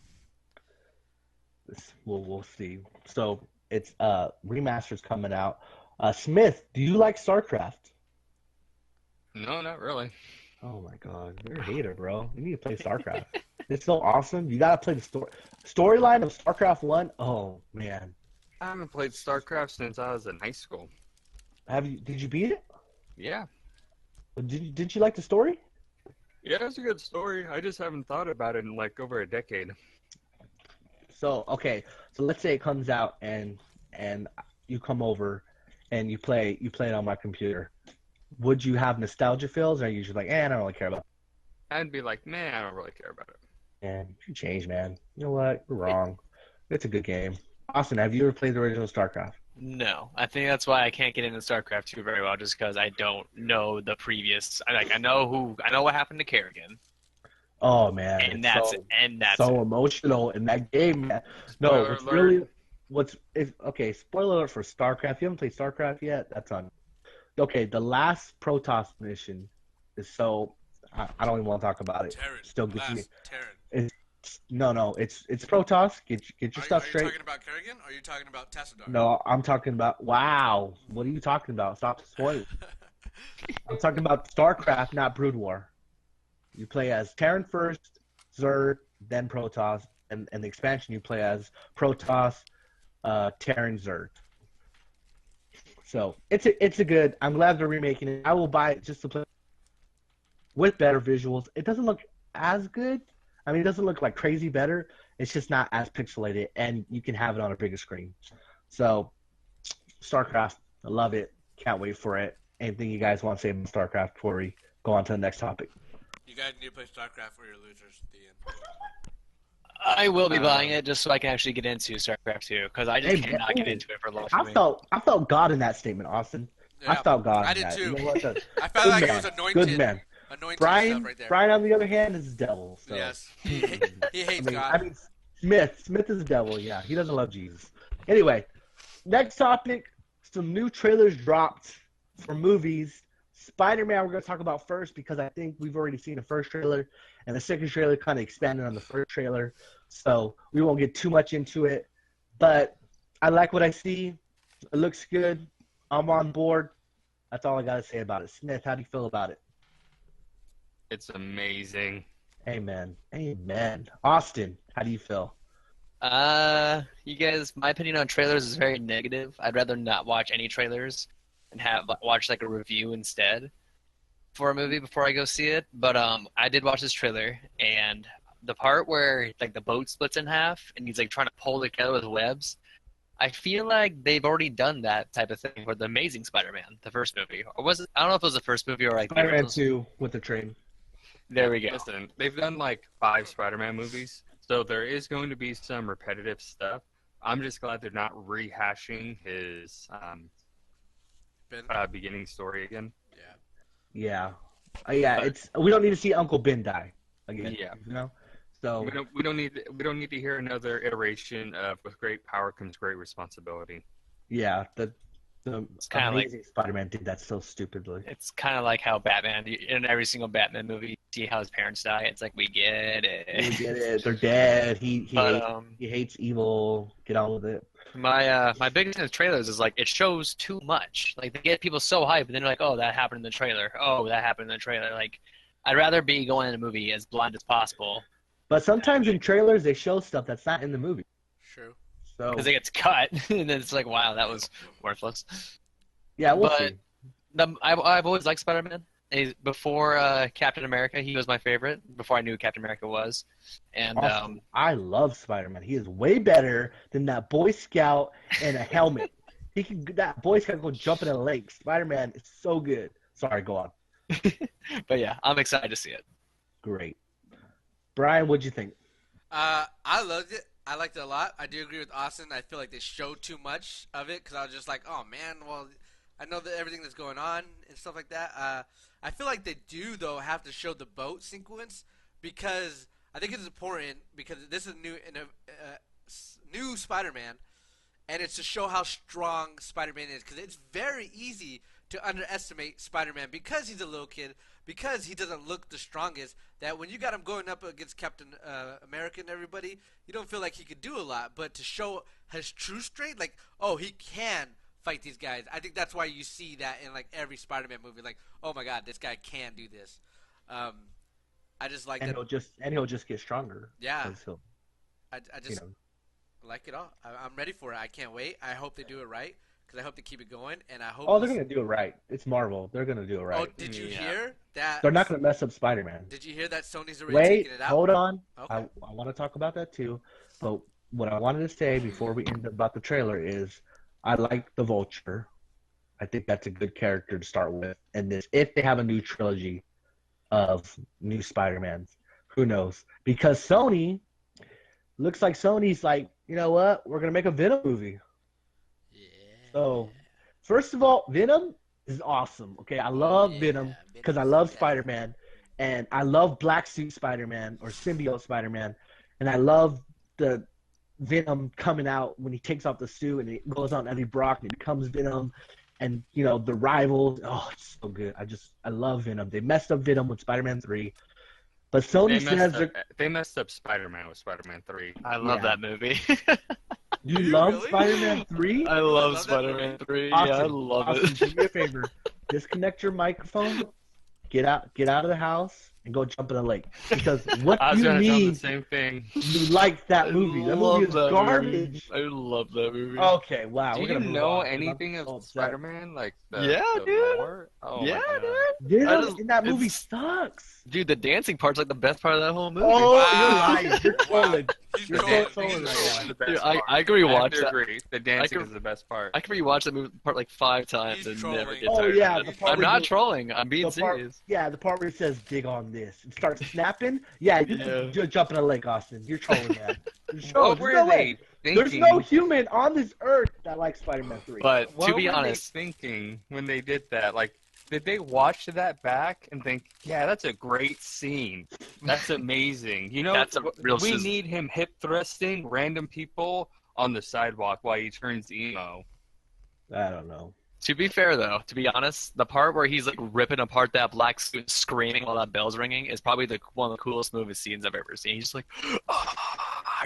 we'll see. So it's remasters coming out. Smith, do you like StarCraft? No, not really. Oh my God, you're a hater, bro. You need to play StarCraft. It's so awesome. You gotta play the storyline of StarCraft One. Oh man, I haven't played StarCraft since I was in high school. have you? Did you beat it? Yeah. Did you like the story? Yeah, it's a good story. I just haven't thought about it in like over a decade. So okay, so let's say it comes out and you come over and you play it on my computer. Would you have nostalgia feels, or are you just like, I don't really care about I'd be like, man, I don't really care about it. it? Man, you change, man. You know what? You're wrong. It's a good game. Austin, have you ever played the original StarCraft? No, I think that's why I can't get into StarCraft 2 very well, just because I don't know the previous. I know what happened to Kerrigan, Oh man, and it's that's so it. emotional in that game, man. No, Spoiler alert. okay, spoiler alert for StarCraft. You haven't played StarCraft yet? That's on. Okay, the last Protoss mission is so I don't even want to talk about it. Terran, Still gets me. Terran. It's no, it's Protoss. Get your stuff straight. about Kerrigan? Or are you talking about Tassadar? No, I'm talking about wow. What are you talking about? Stop spoiling. I'm talking about StarCraft, not Brood War. You play as Terran first, Zerg, then Protoss, and the expansion you play as Protoss, Terran, Zerg. So it's a good. I'm glad they're remaking it. I will buy it just to play with better visuals. It doesn't look as good. I mean, it doesn't look like crazy better. It's just not as pixelated, and you can have it on a bigger screen. So, StarCraft, I love it. Can't wait for it. Anything you guys want to say about StarCraft before we go on to the next topic? You guys need to play StarCraft or you're losers at the end. I will be buying it just so I can actually get into StarCraft 2, because I just cannot get into it for the life of me. I felt God in that statement, Austin. Yeah, I felt God. I in did that. too. You know what? I felt like it was anointed. Good man. Anointed Brian, stuff right there. Brian, on the other hand, is the devil. So. Yes, he hates God. I mean, Smith is the devil. Yeah, he doesn't love Jesus. Anyway, next topic. Some new trailers dropped for movies. Spider-Man, we're going to talk about first because I think we've already seen the first trailer, and the second trailer kind of expanded on the first trailer. So we won't get too much into it. But I like what I see. It looks good. I'm on board. That's all I got to say about it. Smith, how do you feel about it? It's amazing. Amen. Amen. Austin, how do you feel? You guys, my opinion on trailers is very negative. I'd rather not watch any trailers and watch like a review instead for a movie before I go see it. But I did watch this trailer, and the part where like the boat splits in half and he's like trying to pull it together with webs. I feel like they've already done that type of thing for the Amazing Spider-Man, the first movie, or was it? I don't know if it was the first movie or like Spider-Man 2 with the train. There we go. Listen, they've done like 5 Spider-Man movies, so there is going to be some repetitive stuff. I'm just glad they're not rehashing his beginning story again. Yeah. Yeah. We don't need to see Uncle Ben die again. Yeah. You know. So we don't need to hear another iteration of with great power comes great responsibility. Yeah. The It's kind of like Amazing Spider-Man did that so stupidly. it's kind of like how Batman in every single Batman movie, you see how his parents die. It's like we get it. We get it. They're dead. He hates evil. Get on with it. My biggest thing with trailers is like it shows too much. Like they get people so hyped, and then they're like, "Oh, that happened in the trailer. Oh, that happened in the trailer." Like I'd rather be going in a movie as blind as possible. But sometimes in trailers they show stuff that's not in the movie. True. So Because it gets cut, and then it's like, "Wow, that was worthless." yeah, we'll But see. I've always liked Spider-Man. Before Captain America, he was my favorite. Before I knew who Captain America was, and Awesome. I love Spider-Man. He is way better than that Boy Scout in a helmet. That Boy Scout go jump in a lake. Spider-Man is so good. Sorry, go on. but yeah, I'm excited to see it. Great. Brian, what'd you think? I loved it. I liked it a lot. I do agree with Austin. I feel like they showed too much of it because I was just like, oh man, well, I know that everything that's going on and stuff like that. I feel like they do though have to show the boat sequence because I think it's important because this is new Spider-Man, and it's to show how strong Spider-Man is, because it's very easy to underestimate Spider-Man because he's a little kid, because he doesn't look the strongest, that when you got him going up against Captain America and everybody, you don't feel like he could do a lot. But to show his true strength, like, oh, he can fight these guys. I think that's why you see that in like every Spider-Man movie. Like, oh my God, this guy can do this. I just like and that. he'll just get stronger. Yeah. 'Cause he'll, I just like it all. I'm ready for it. I can't wait. I hope they do it right, because I hope they keep it going. And I hope. Oh, they're gonna do it right. It's Marvel. They're gonna do it right. Oh, did you hear that? They're not gonna mess up Spider-Man. Did you hear that Sony's already Wait, taking it out? hold on. Okay. I want to talk about that too. But what I wanted to say before we end about the trailer is, I like the Vulture. I think that's a good character to start with. And this, if they have a new trilogy of new Spider-Mans, who knows? Because Sony looks like Sony's like, you know what? We're gonna make a Venom movie. Yeah. So, first of all, Venom is awesome. Okay, I love Venom because I love Spider-Man, and I love Black Suit Spider-Man or Symbiote Spider-Man, and I love the Venom coming out when he takes off the suit and it goes on Eddie Brock and it becomes Venom, and you know the rivals. Oh, it's so good. I love Venom. They messed up Venom with Spider-Man 3, but Sony says they messed up Spider-Man with Spider-Man 3. I love that movie. you love Spider-Man 3. I love Spider-Man 3. Austin, Yeah, I love Austin, it. do me a favor. Disconnect your microphone. Get out of the house and go jump in a lake. Because what I was you gonna tell them need, the same thing. you like that movie. That movie is garbage. I love that movie. Okay, wow. Do we're you gonna move know on, 'cause anything I'm so of upset. Spider-Man? Like the dude. lore? Oh Yeah, my God. dude. Venom in that movie it's- sucks. Dude, the dancing part's like the best part of that whole movie. Oh, Wow. you're lying. You're trolling. He's You're trolling. trolling right now. The best Dude, part. I can I rewatch have to that. agree. The dancing can- is the best part. I can rewatch that movie part like 5 times He's and trolling. never get Oh, tired yeah, of the it. part I'm where not you- trolling. I'm being The part, serious. yeah, the part where it says "dig on this" and starts snapping. Yeah, you can jump in a lake, Austin. You're trolling, man. You're trolling. What There's were no way. they There's thinking? no human on this earth that likes Spider-Man 3. But What to be were honest, they thinking when they did that? Like, did they watch that back and think, "Yeah, that's a great scene. That's amazing." You know, That's a real we sizzle. need him hip thrusting random people on the sidewalk while he turns emo. I don't know. to be fair though, to be honest, the part where he's like ripping apart that black suit, screaming while that bell's ringing, is probably one of the coolest movie scenes I've ever seen. He's just like,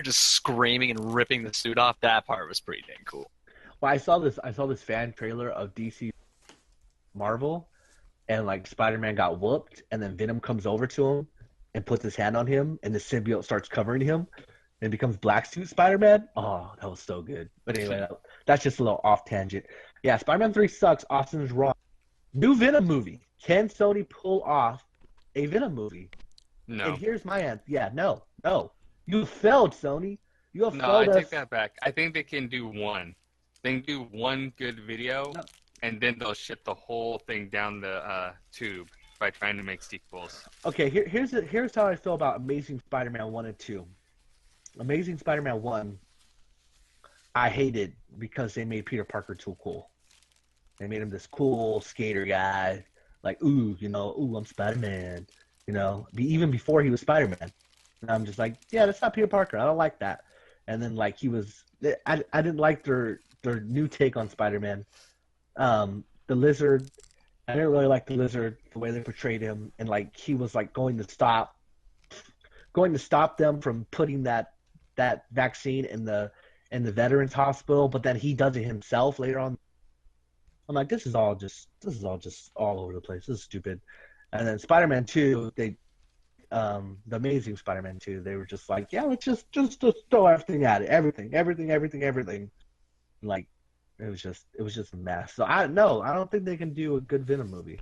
just screaming and ripping the suit off. That part was pretty dang cool. Well, I saw this fan trailer of DC Marvel, and like Spider-Man got whooped, and then Venom comes over to him and puts his hand on him, and the symbiote starts covering him, and becomes Black Suit Spider-Man. Oh, that was so good. But anyway, that's just a little off tangent. Yeah, Spider-Man 3 sucks. Austin's wrong. New Venom movie. Can Sony pull off a Venom movie? No. And here's my answer. Yeah, no. You failed, Sony. You have No, failed I us. take that back. I think they can do one. They can do one good video, No. and then they'll ship the whole thing down the tube by trying to make sequels. Okay, here's how I feel about Amazing Spider-Man 1 and 2. Amazing Spider-Man 1, I hated because they made Peter Parker too cool. They made him this cool skater guy, like, I'm Spider-Man, even before he was Spider-Man. And I'm just like, yeah, that's not Peter Parker. I don't like that. And then, like, I didn't like their new take on Spider-Man. The Lizard, I didn't really like the Lizard, the way they portrayed him. And, like, he was, like, going to stop them from putting that vaccine in the Veterans Hospital, but then he does it himself later on. I'm like, this is all just all over the place. This is stupid. And then Spider-Man 2, the Amazing Spider-Man 2, they were just like, yeah, let's just throw everything at it, everything. Like, it was just a mess. So I don't think they can do a good Venom movie.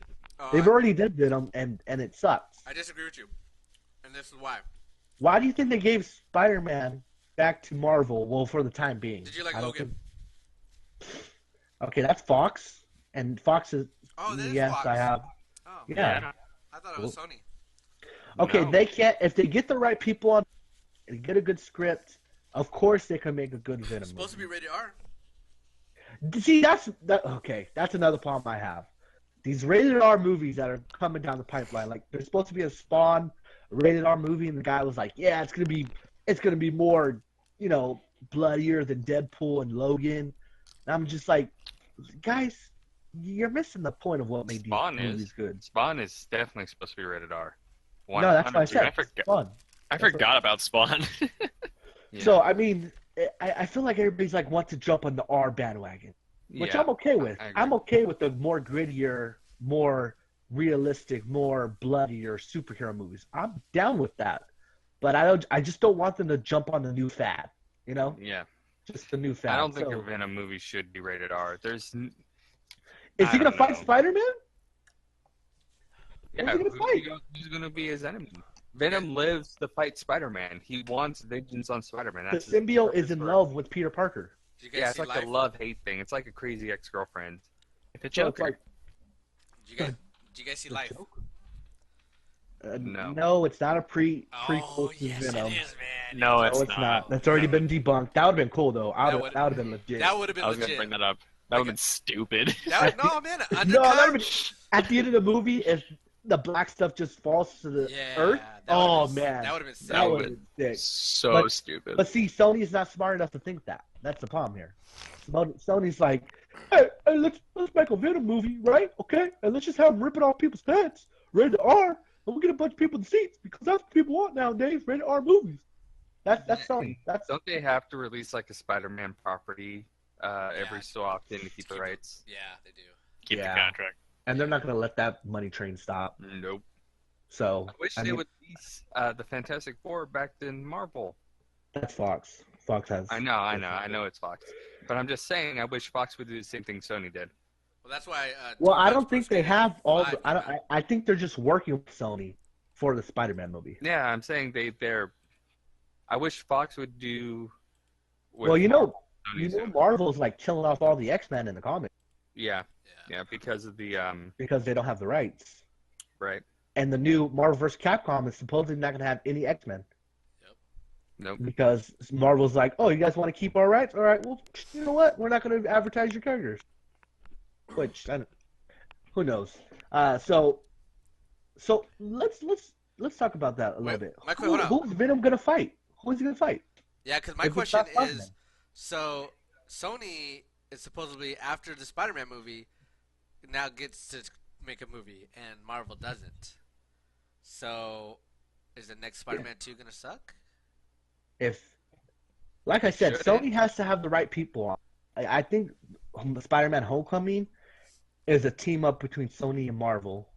They've already did Venom, and it sucks. I disagree with you, and this is why. Why do you think they gave Spider-Man back to Marvel? Well, for the time being. Did you like I don't Logan? Okay, that's Fox, and Fox is. Oh, that is yes, Fox. I have. Oh, Yeah. I thought it was Sony. Okay, No. they can't. If they get the right people on and get a good script, of course they can make a good Venom It's supposed to be rated R. movie. See, that's another problem I have. These rated R movies that are coming down the pipeline, like there's supposed to be a Spawn rated R movie, and the guy was like, "Yeah, it's gonna be more, bloodier than Deadpool and Logan. And I'm just like, guys, you're missing the point of what made these movies good. Spawn is definitely supposed to be rated R. No, that's what I said. Spawn. I forgot about Spawn. Yeah. So I mean, I feel like everybody's like wants to jump on the R bandwagon, which I'm okay with. I'm okay with the more grittier, more realistic, more bloodier superhero movies. I'm down with that, but I just don't want them to jump on the new fad. You know? Yeah. Just the new fad. I don't think a Venom movie should be rated R. Is he gonna fight Spider-Man? Yeah, who's gonna be his enemy? Venom lives to fight Spider-Man. He wants vengeance on Spider-Man. The symbiote is in love with Peter Parker. Yeah, it's like a love-hate thing. It's like a crazy ex-girlfriend. It's a Joker. Did you guys see Life? No. No, it's not a prequel to yes, Venom. it is, man. No, it's not. That's already been debunked. That would have been cool, though. That would have been legit. That would have been I was legit. gonna bring that up. That would have been stupid. No, man. At the end of the movie, if the black stuff just falls to the earth, man. That would have been sick. That would have been sick. So stupid. But see, Sony's not smart enough to think that. That's the problem here. Sony's like, hey, let's make a Venom movie, right? Okay, and let's just have them ripping off people's heads, rated R, and we'll get a bunch of people in the seats because that's what people want nowadays, rated R movies. That's Sony. Don't they have to release like a Spider-Man property every so often to keep the rights? Yeah, they do. Keep the contract. And they're not going to let that money train stop. Nope. So I wish they would release the Fantastic Four back in Marvel. That's Fox. Fox has. I know it's Fox. But I'm just saying, I wish Fox would do the same thing Sony did. Well, that's why. Well, I don't think they have all. I think they're just working with Sony for the Spider-Man movie. Yeah, I'm saying they're. I wish Fox would do. Well, Marvel's like killing off all the X-Men in the comics. Yeah, because of the because they don't have the rights. Right. And the new Marvel vs. Capcom is supposedly not going to have any X-Men. Nope. Because Marvel's like, oh, you guys want to keep our rights? All right, well, you know what? We're not going to advertise your characters. Which, who knows? So let's talk about that a little bit. Who's Venom going to fight? Who's he going to fight? Yeah, because my question is, so Sony is supposedly, after the Spider-Man movie, now gets to make a movie, and Marvel doesn't. So is the next Spider-Man 2 going to suck? Like I said, Sony has to have the right people on. I think Spider-Man Homecoming is a team up between Sony and Marvel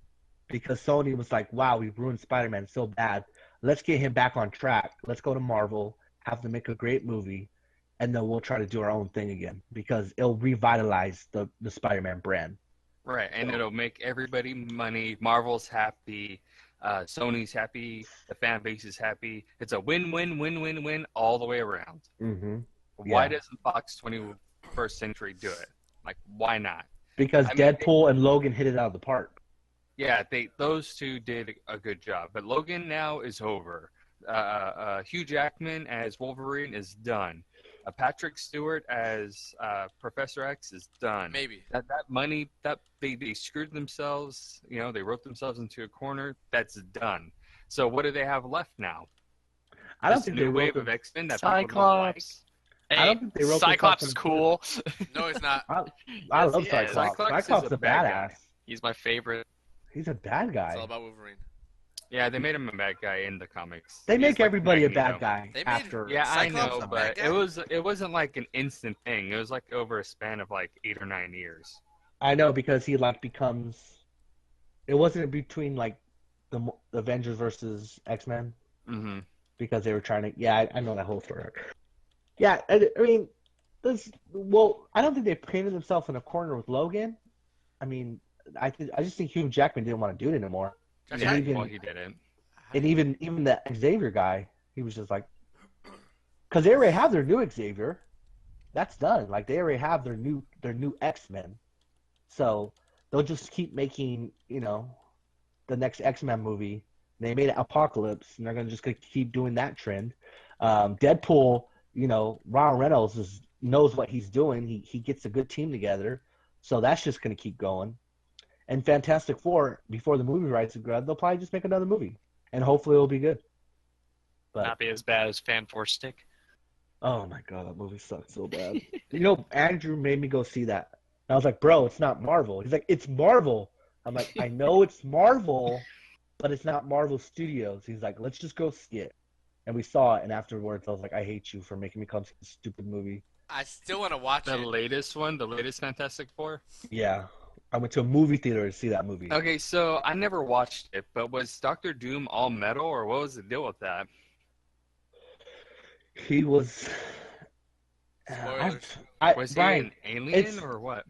because Sony was like, wow, we've ruined Spider-Man so bad. Let's get him back on track. Let's go to Marvel, have them make a great movie, and then we'll try to do our own thing again because it'll revitalize the Spider-Man brand. Right, and it'll make everybody money. Marvel's happy. Sony's happy, the fan base is happy. It's a win-win-win-win-win all the way around. Mm-hmm. Why doesn't Fox 21st Century do it? Like, why not? Because Deadpool and Logan hit it out of the park. Yeah, those two did a good job. But Logan now is over. Hugh Jackman as Wolverine is done. Patrick Stewart as Professor X is done. Maybe that money that they screwed themselves. They wrote themselves into a corner. That's done. So what do they have left now? I don't think they wrote wave of X-Men that Cyclops. Hey, I don't think they wrote Cyclops is cool. No, it's not. I love Cyclops. Cyclops is a badass. He's my favorite. He's a bad guy. It's all about Wolverine. Yeah, they made him a bad guy in the comics. They make everybody a bad guy after. Yeah, Cyclops I know, but it wasn't like an instant thing. It was like over a span of like 8 or 9 years. I know because he becomes. It wasn't between like the Avengers versus X-Men. Mm-hmm. Because they were trying to. Yeah, I know that whole story. Yeah, I mean, I don't think they painted themselves in a corner with Logan. I mean, I just think Hugh Jackman didn't want to do it anymore. He didn't. And even the Xavier guy, he was just like, because they already have their new Xavier, that's done. Like they already have their new X-Men, so they'll just keep making the next X-Men movie. They made it Apocalypse, and they're just gonna keep doing that trend. Deadpool, Ryan Reynolds knows what he's doing. He gets a good team together, so that's just gonna keep going. And Fantastic Four, before the movie rights are grab, they'll probably just make another movie, and hopefully it'll be good. But not be as bad as Fan Four Stick. Oh my god, that movie sucked so bad. Andrew made me go see that. And I was like, bro, it's not Marvel. He's like, it's Marvel. I'm like, I know it's Marvel, but it's not Marvel Studios. He's like, let's just go see it. And we saw it, and afterwards I was like, I hate you for making me come see this stupid movie. I still want to watch The it. latest one, the latest Fantastic Four. Yeah. I went to a movie theater to see that movie. Okay, so I never watched it, but was Doctor Doom all metal, or what was the deal with that? He was Spoilers. Was he Brian, an alien it's- or what?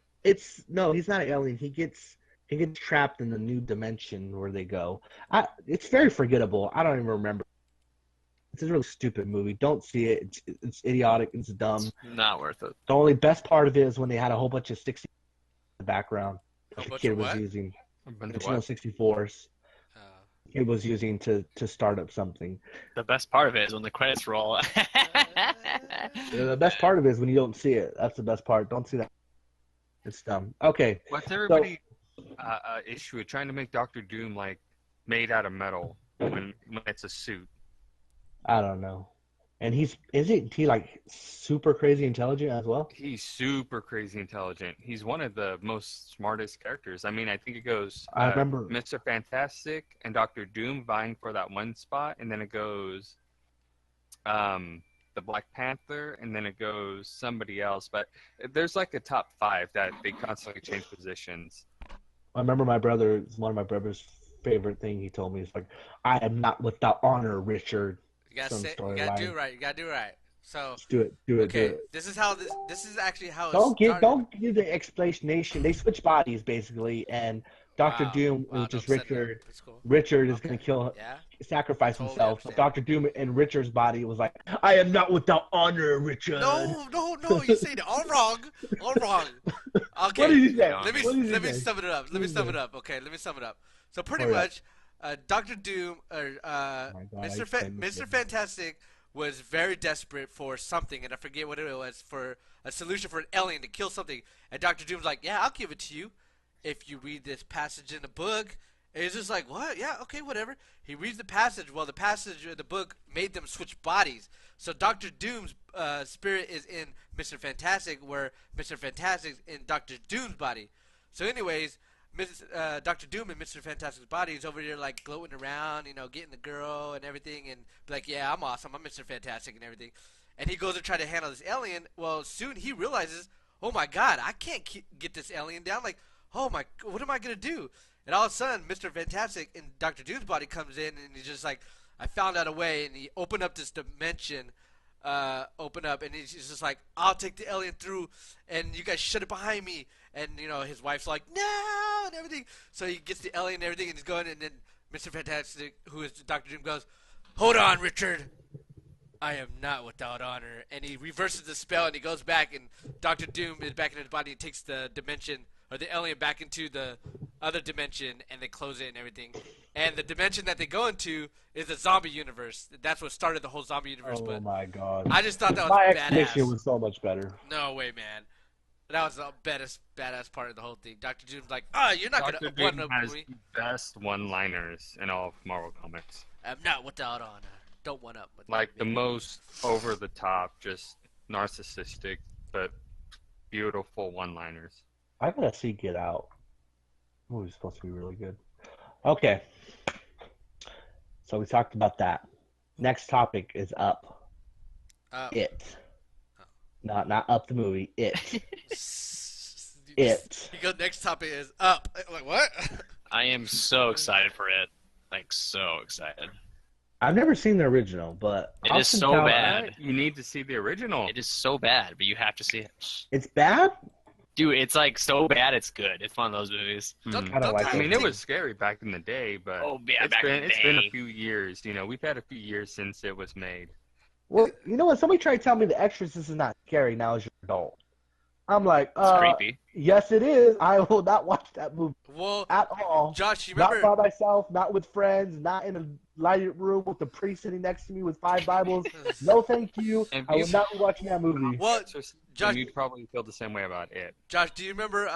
no, he's not an alien. He gets trapped in the new dimension where they go. It's very forgettable. I don't even remember. It's a really stupid movie. Don't see it. It's idiotic. It's dumb. Not worth it. The only best part of it is when they had a whole bunch of 60 in the background. A The bunch kid of was what? using A bunch of Nintendo what? 64s. Uh, He was using to start up something. The best part of it is when the credits roll. The best part of it is when you don't see it. That's the best part. Don't see that. It's dumb. Okay. What's everybody issue with trying to make Doctor Doom like made out of metal when it's a suit? I don't know. And isn't he like super crazy intelligent as well? He's super crazy intelligent. He's one of the most smartest characters. I mean, I think it goes I remember Mr. Fantastic and Doctor Doom vying for that one spot, and then it goes the Black Panther, and then it goes somebody else. But there's like a top 5 that they constantly change positions. one of my brother's favorite thing he told me is like, I am not without honor, Richard. you gotta Some say, you storyline. gotta do it right. You gotta do it right. So Just do it. Do it. okay, Do it. this is how this is actually how it Don't started. give the explanation. They switch bodies basically, and Doctor Wow. Doom, Wow, which is don't send that. Richard. That's cool. Richard is Okay. gonna kill, Yeah. sacrifice Totally himself. But understand. Doctor Doom and Richard's body was like, I am not without honor, Richard. No, you say it all wrong. All wrong. Okay. What did you say? Let me What did you let me say? sum it up. What did you say? Okay, let me sum it up. So pretty Hurry up. much, Doctor Doom or Oh my God, I explained this Mr. to Fantastic was very desperate for something, and I forget what it was, for a solution for an alien to kill something. And Doctor Doom's like, "Yeah, I'll give it to you if you read this passage in the book." And he's just like, "What? Yeah, okay, whatever." He reads the passage. Well, the passage in the book made them switch bodies. So Doctor Doom's spirit is in Mr. Fantastic, where Mr. Fantastic's in Doctor Doom's body. So anyways, Doctor Doom and Mr. Fantastic's body is over there like gloating around, getting the girl and everything, and be like, "Yeah, I'm awesome. I'm Mr. Fantastic and everything." And he goes to try to handle this alien. Well, soon he realizes, "Oh my God, I can't get this alien down. Like, oh my, what am I gonna do?" And all of a sudden, Mr. Fantastic in Doctor Doom's body comes in, and he's just like, "I found out a way," and he opened up this dimension. And he's just like, "I'll take the alien through, and you guys shut it behind me." And his wife's like, "No," and everything. So he gets the alien and everything, and he's going. And then Mr. Fantastic, who is Doctor Doom, goes, "Hold on, Richard. I am not without honor." And he reverses the spell, and he goes back, and Doctor Doom is back in his body and takes the dimension or the alien back into the other dimension, and they close it and everything. And the dimension that they go into is the zombie universe. That's what started the whole zombie universe. Oh But my God. I just thought that was My badass. explanation was so much better. No way, man. That was the badass part of the whole thing. Doctor Doom's like, you're not Doctor gonna Doom one-up has me. the best one-liners in all of Marvel Comics. I'm not without honor. Don't one-up with Like me. the most over-the-top, just narcissistic, but beautiful one-liners. I gotta see Get Out. The movie's supposed to be really good. Okay. So we talked about that. Next topic is Up. It. Not Up the movie. It. It. You go. Next topic is Up. Like what? I am so excited for it. Like, so excited. I've never seen the original, but It is so bad. You need to see the original. It is so bad, but you have to see it. It's bad? Dude, it's like so bad it's good. It's one of those movies. Don't, I don't like I mean, it. it was scary back in the day, but Oh, yeah, back in the it's been day. a few years. We've had a few years since it was made. Well, you know what? Somebody tried to tell me The Exorcist is not scary now as you're an adult. I'm like, It's creepy. yes, it is. I will not watch that movie well, at all. Josh, you Not remember? by myself, not with friends, not in a lighted room with the priest sitting next to me with 5 Bibles. No, thank you. And I will you- not be watching that movie. Well, Josh- You'd probably feel the same way about it. Josh, do you remember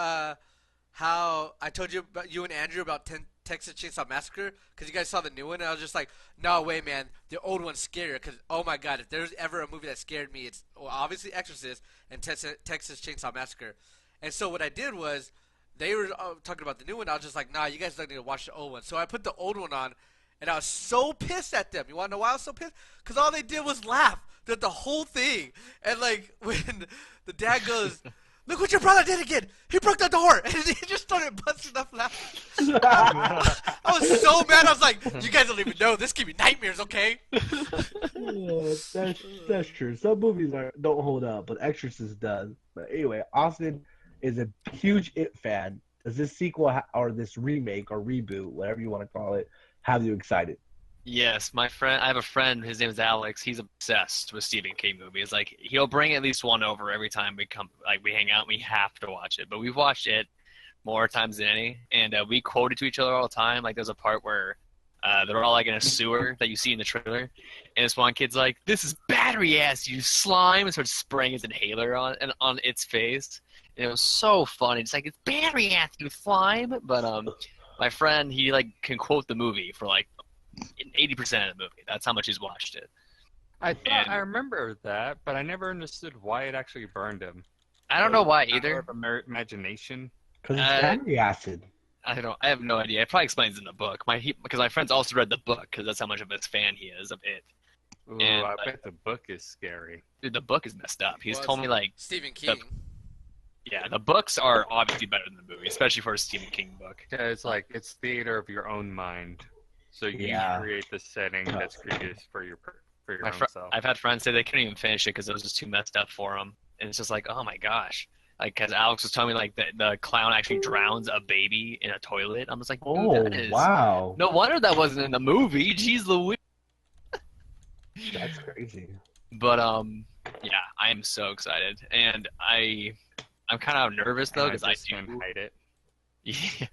how I told you about you and Andrew about Texas Chainsaw Massacre because you guys saw the new one, and I was just like, no way, man, the old one's scarier. Because oh my god, if there's ever a movie that scared me, it's obviously Exorcist and Texas Chainsaw Massacre. And so what I did was, they were talking about the new one. I was just like, nah, you guys don't need to watch the old one. So I put the old one on, and I was so pissed at them. You want to know why I was so pissed? Because all they did was laugh throughout the whole thing. And like when the dad goes, look what your brother did again. He broke the door. And he just started busting up laughing. I was so mad. I was like, you guys don't even know. This gave me nightmares, okay? Yeah, that's true. Some movies don't hold up, but Exorcist does. But anyway, Austin is a huge It fan. Does this sequel or this remake or reboot, whatever you want to call it, have you excited? Yes, my friend. I have a friend. His name is Alex. He's obsessed with Stephen King movies. Like he'll bring at least one over every time we come. Like we hang out, we have to watch it. But we've watched it more times than any, and we quote it to each other all the time. Like there's a part where they're all like in a sewer that you see in the trailer, and this one kid's like, "This is battery ass, you slime," and starts spraying his inhaler on its face. And it was so funny. It's like, "It's battery ass, you slime." But my friend, he like can quote the movie for like 80% of the movie. That's how much he's watched it. I remember that, but I never understood why it actually burned him. I don't know why either. Imagination. Because it's battery acid. I have no idea. It probably explains in the book. Because my friend's also read the book because that's how much of a fan he is of it. Ooh, And, I bet the book is scary. Dude, the book is messed up. He's told me like Stephen King. the books are obviously better than the movie, especially for a Stephen King book. Yeah, it's like it's theater of your own mind. So you create the setting that's created for your own self. I've had friends say they couldn't even finish it because it was just too messed up for them, and it's just like, oh my gosh. Like, because Alex was telling me, like, the clown actually drowns a baby in a toilet. I'm just like, dude, wow. No wonder that wasn't in the movie. Jeez Louise. That's crazy. But, yeah, I am so excited. And I'm kind of nervous, though, because I do hide it. Yeah.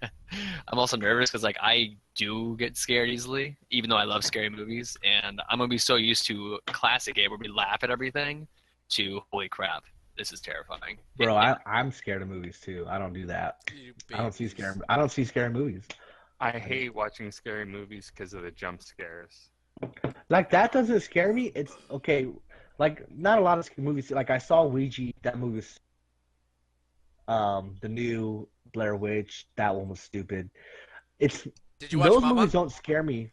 I'm also nervous because, like, I do get scared easily, even though I love scary movies. And I'm going to be so used to classic A where we laugh at everything to, holy crap. This is terrifying. Bro, I'm scared of movies too. I don't do that. I don't see scary movies. I hate watching scary movies because of the jump scares. Like that doesn't scare me. It's okay. Like not a lot of movies. Like I saw Ouija. That movie was the new Blair Witch. That one was stupid. Did you watch those Mama? movies don't scare me.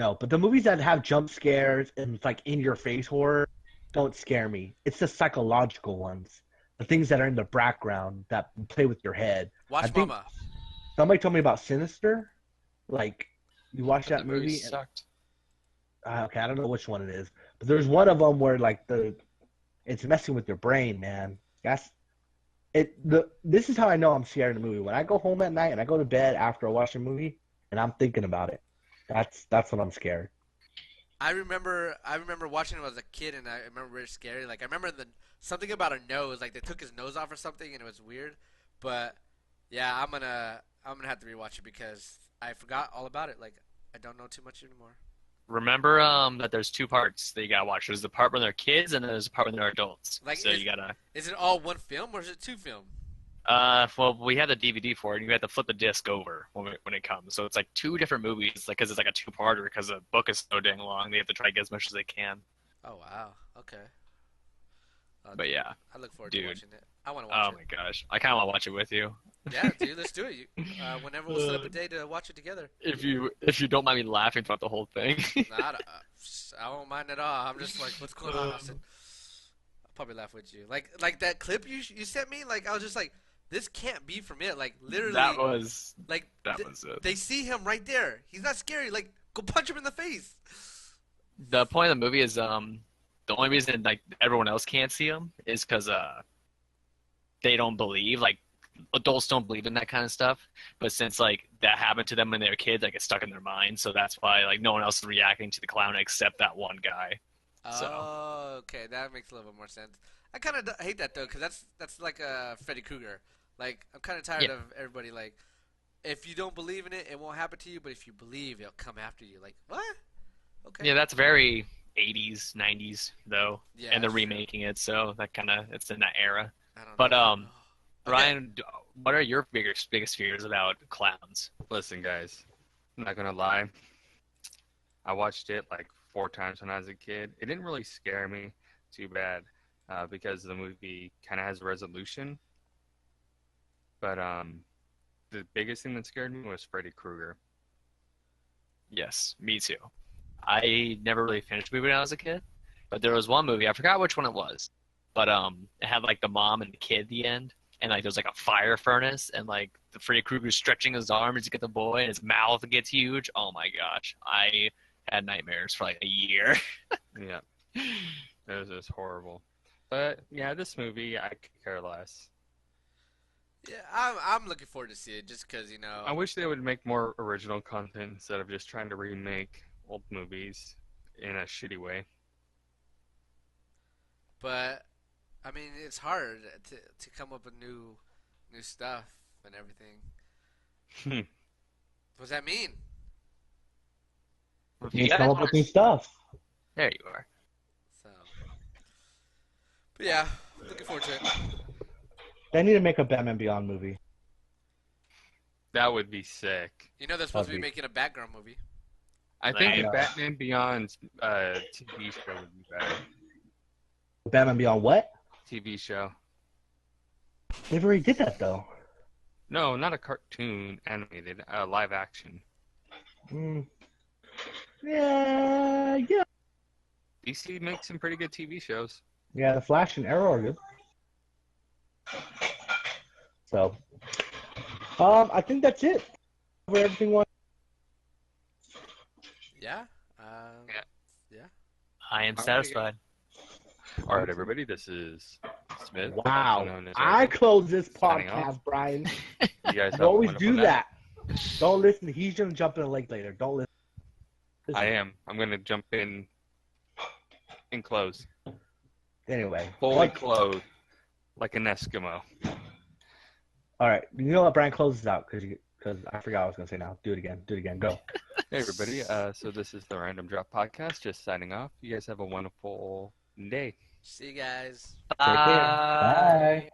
No, but the movies that have jump scares and like in your face horror don't scare me. It's the psychological ones, the things that are in the background that play with your head. Watch Mama. Somebody told me about Sinister. Like, you watch that movie? Sucked. Okay, I don't know which one it is, but there's one of them where like it's messing with your brain, man. This is how I know I'm scared of the movie. When I go home at night and I go to bed after I watch a movie and I'm thinking about it. That's when I'm scared. I remember watching it as a kid, and I remember very scary. Like I remember something about a nose, like they took his nose off or something, and it was weird. But yeah, I'm gonna have to rewatch it because I forgot all about it. Like I don't know too much anymore. Remember that there's two parts that you gotta watch. There's the part when they're kids, and then there's the part when they're adults. Like, so you gotta. Is it all one film or is it two film? Well, we had the DVD for it, and you have to flip the disc over when it comes. So it's like two different movies, like because it's like a two-parter because the book is so dang long. They have to try to get as much as they can. Oh wow, okay. But yeah, I look forward dude. to watching it. I want to watch it. Oh my gosh, I kind of want to watch it with you. Yeah, dude, let's do it. Whenever we'll set up a day to watch it together. If you don't mind me laughing throughout the whole thing. I won't mind at all. I'm just like, what's going on, Austin? I'll probably laugh with you. Like that clip you sent me. Like I was just like, this can't be from it. Like literally. That was it. They see him right there. He's not scary. Like go punch him in the face. The point of the movie is the only reason like everyone else can't see him is because they don't believe, like adults don't believe in that kind of stuff. But since like that happened to them when they were kids, like it's stuck in their mind. So that's why like no one else is reacting to the clown except that one guy. Oh, okay, that makes a little bit more sense. I kind of hate that though, because that's like a Freddy Krueger. Like I'm kind of tired of everybody like, if you don't believe in it, it won't happen to you. But if you believe, it'll come after you. Like what? Okay. Yeah, that's very 80s, 90s though, Yeah, and they're true. remaking it, so that kind of it's in that era. I don't But know. Ryan, what are your biggest fears about clowns? Listen, guys, I'm not gonna lie. I watched it like 4 times when I was a kid. It didn't really scare me too bad because the movie kind of has a resolution. But the biggest thing that scared me was Freddy Krueger. Yes, me too. I never really finished the movie when I was a kid, but there was one movie, I forgot which one it was, but it had like the mom and the kid at the end, and like there was like a fire furnace, and like the Freddy Krueger's stretching his arms to get the boy, and his mouth gets huge. Oh my gosh, I had nightmares for like a year. Yeah, it was just horrible. But yeah, this movie I could care less. Yeah, I'm looking forward to see it just because I wish they would make more original content instead of just trying to remake old movies in a shitty way. But I mean, it's hard to come up with new stuff and everything. What does that mean? You come up with new stuff. There you are. So, but yeah, looking forward to it. They need to make a Batman Beyond movie. That would be sick. They're supposed to be making a Batgirl movie. I think Yeah. a Batman Beyond TV show would be better. Batman Beyond what? TV show. They've already did that though. No, not a cartoon animated, live action. Yeah. DC makes some pretty good TV shows. Yeah, the Flash and Arrow are good. So, I think that's it. For everything one. Yeah. Yeah. I am satisfied. All right, everybody, this is Smith. also Wow. known as I Eric. close this Signing podcast, off. Brian. You guys You have a always wonderful do night. that. Don't listen. He's gonna jump in a lake later. Don't listen. I am. I'm going to jump in and close. Anyway. Fully clothed like an Eskimo. All right. You know what? Brian closes out because I forgot what I was gonna say now. Do it again. Go. Hey, everybody. So this is the Random Drop Podcast. Just signing off. You guys have a wonderful day. See you guys. Take care. Bye.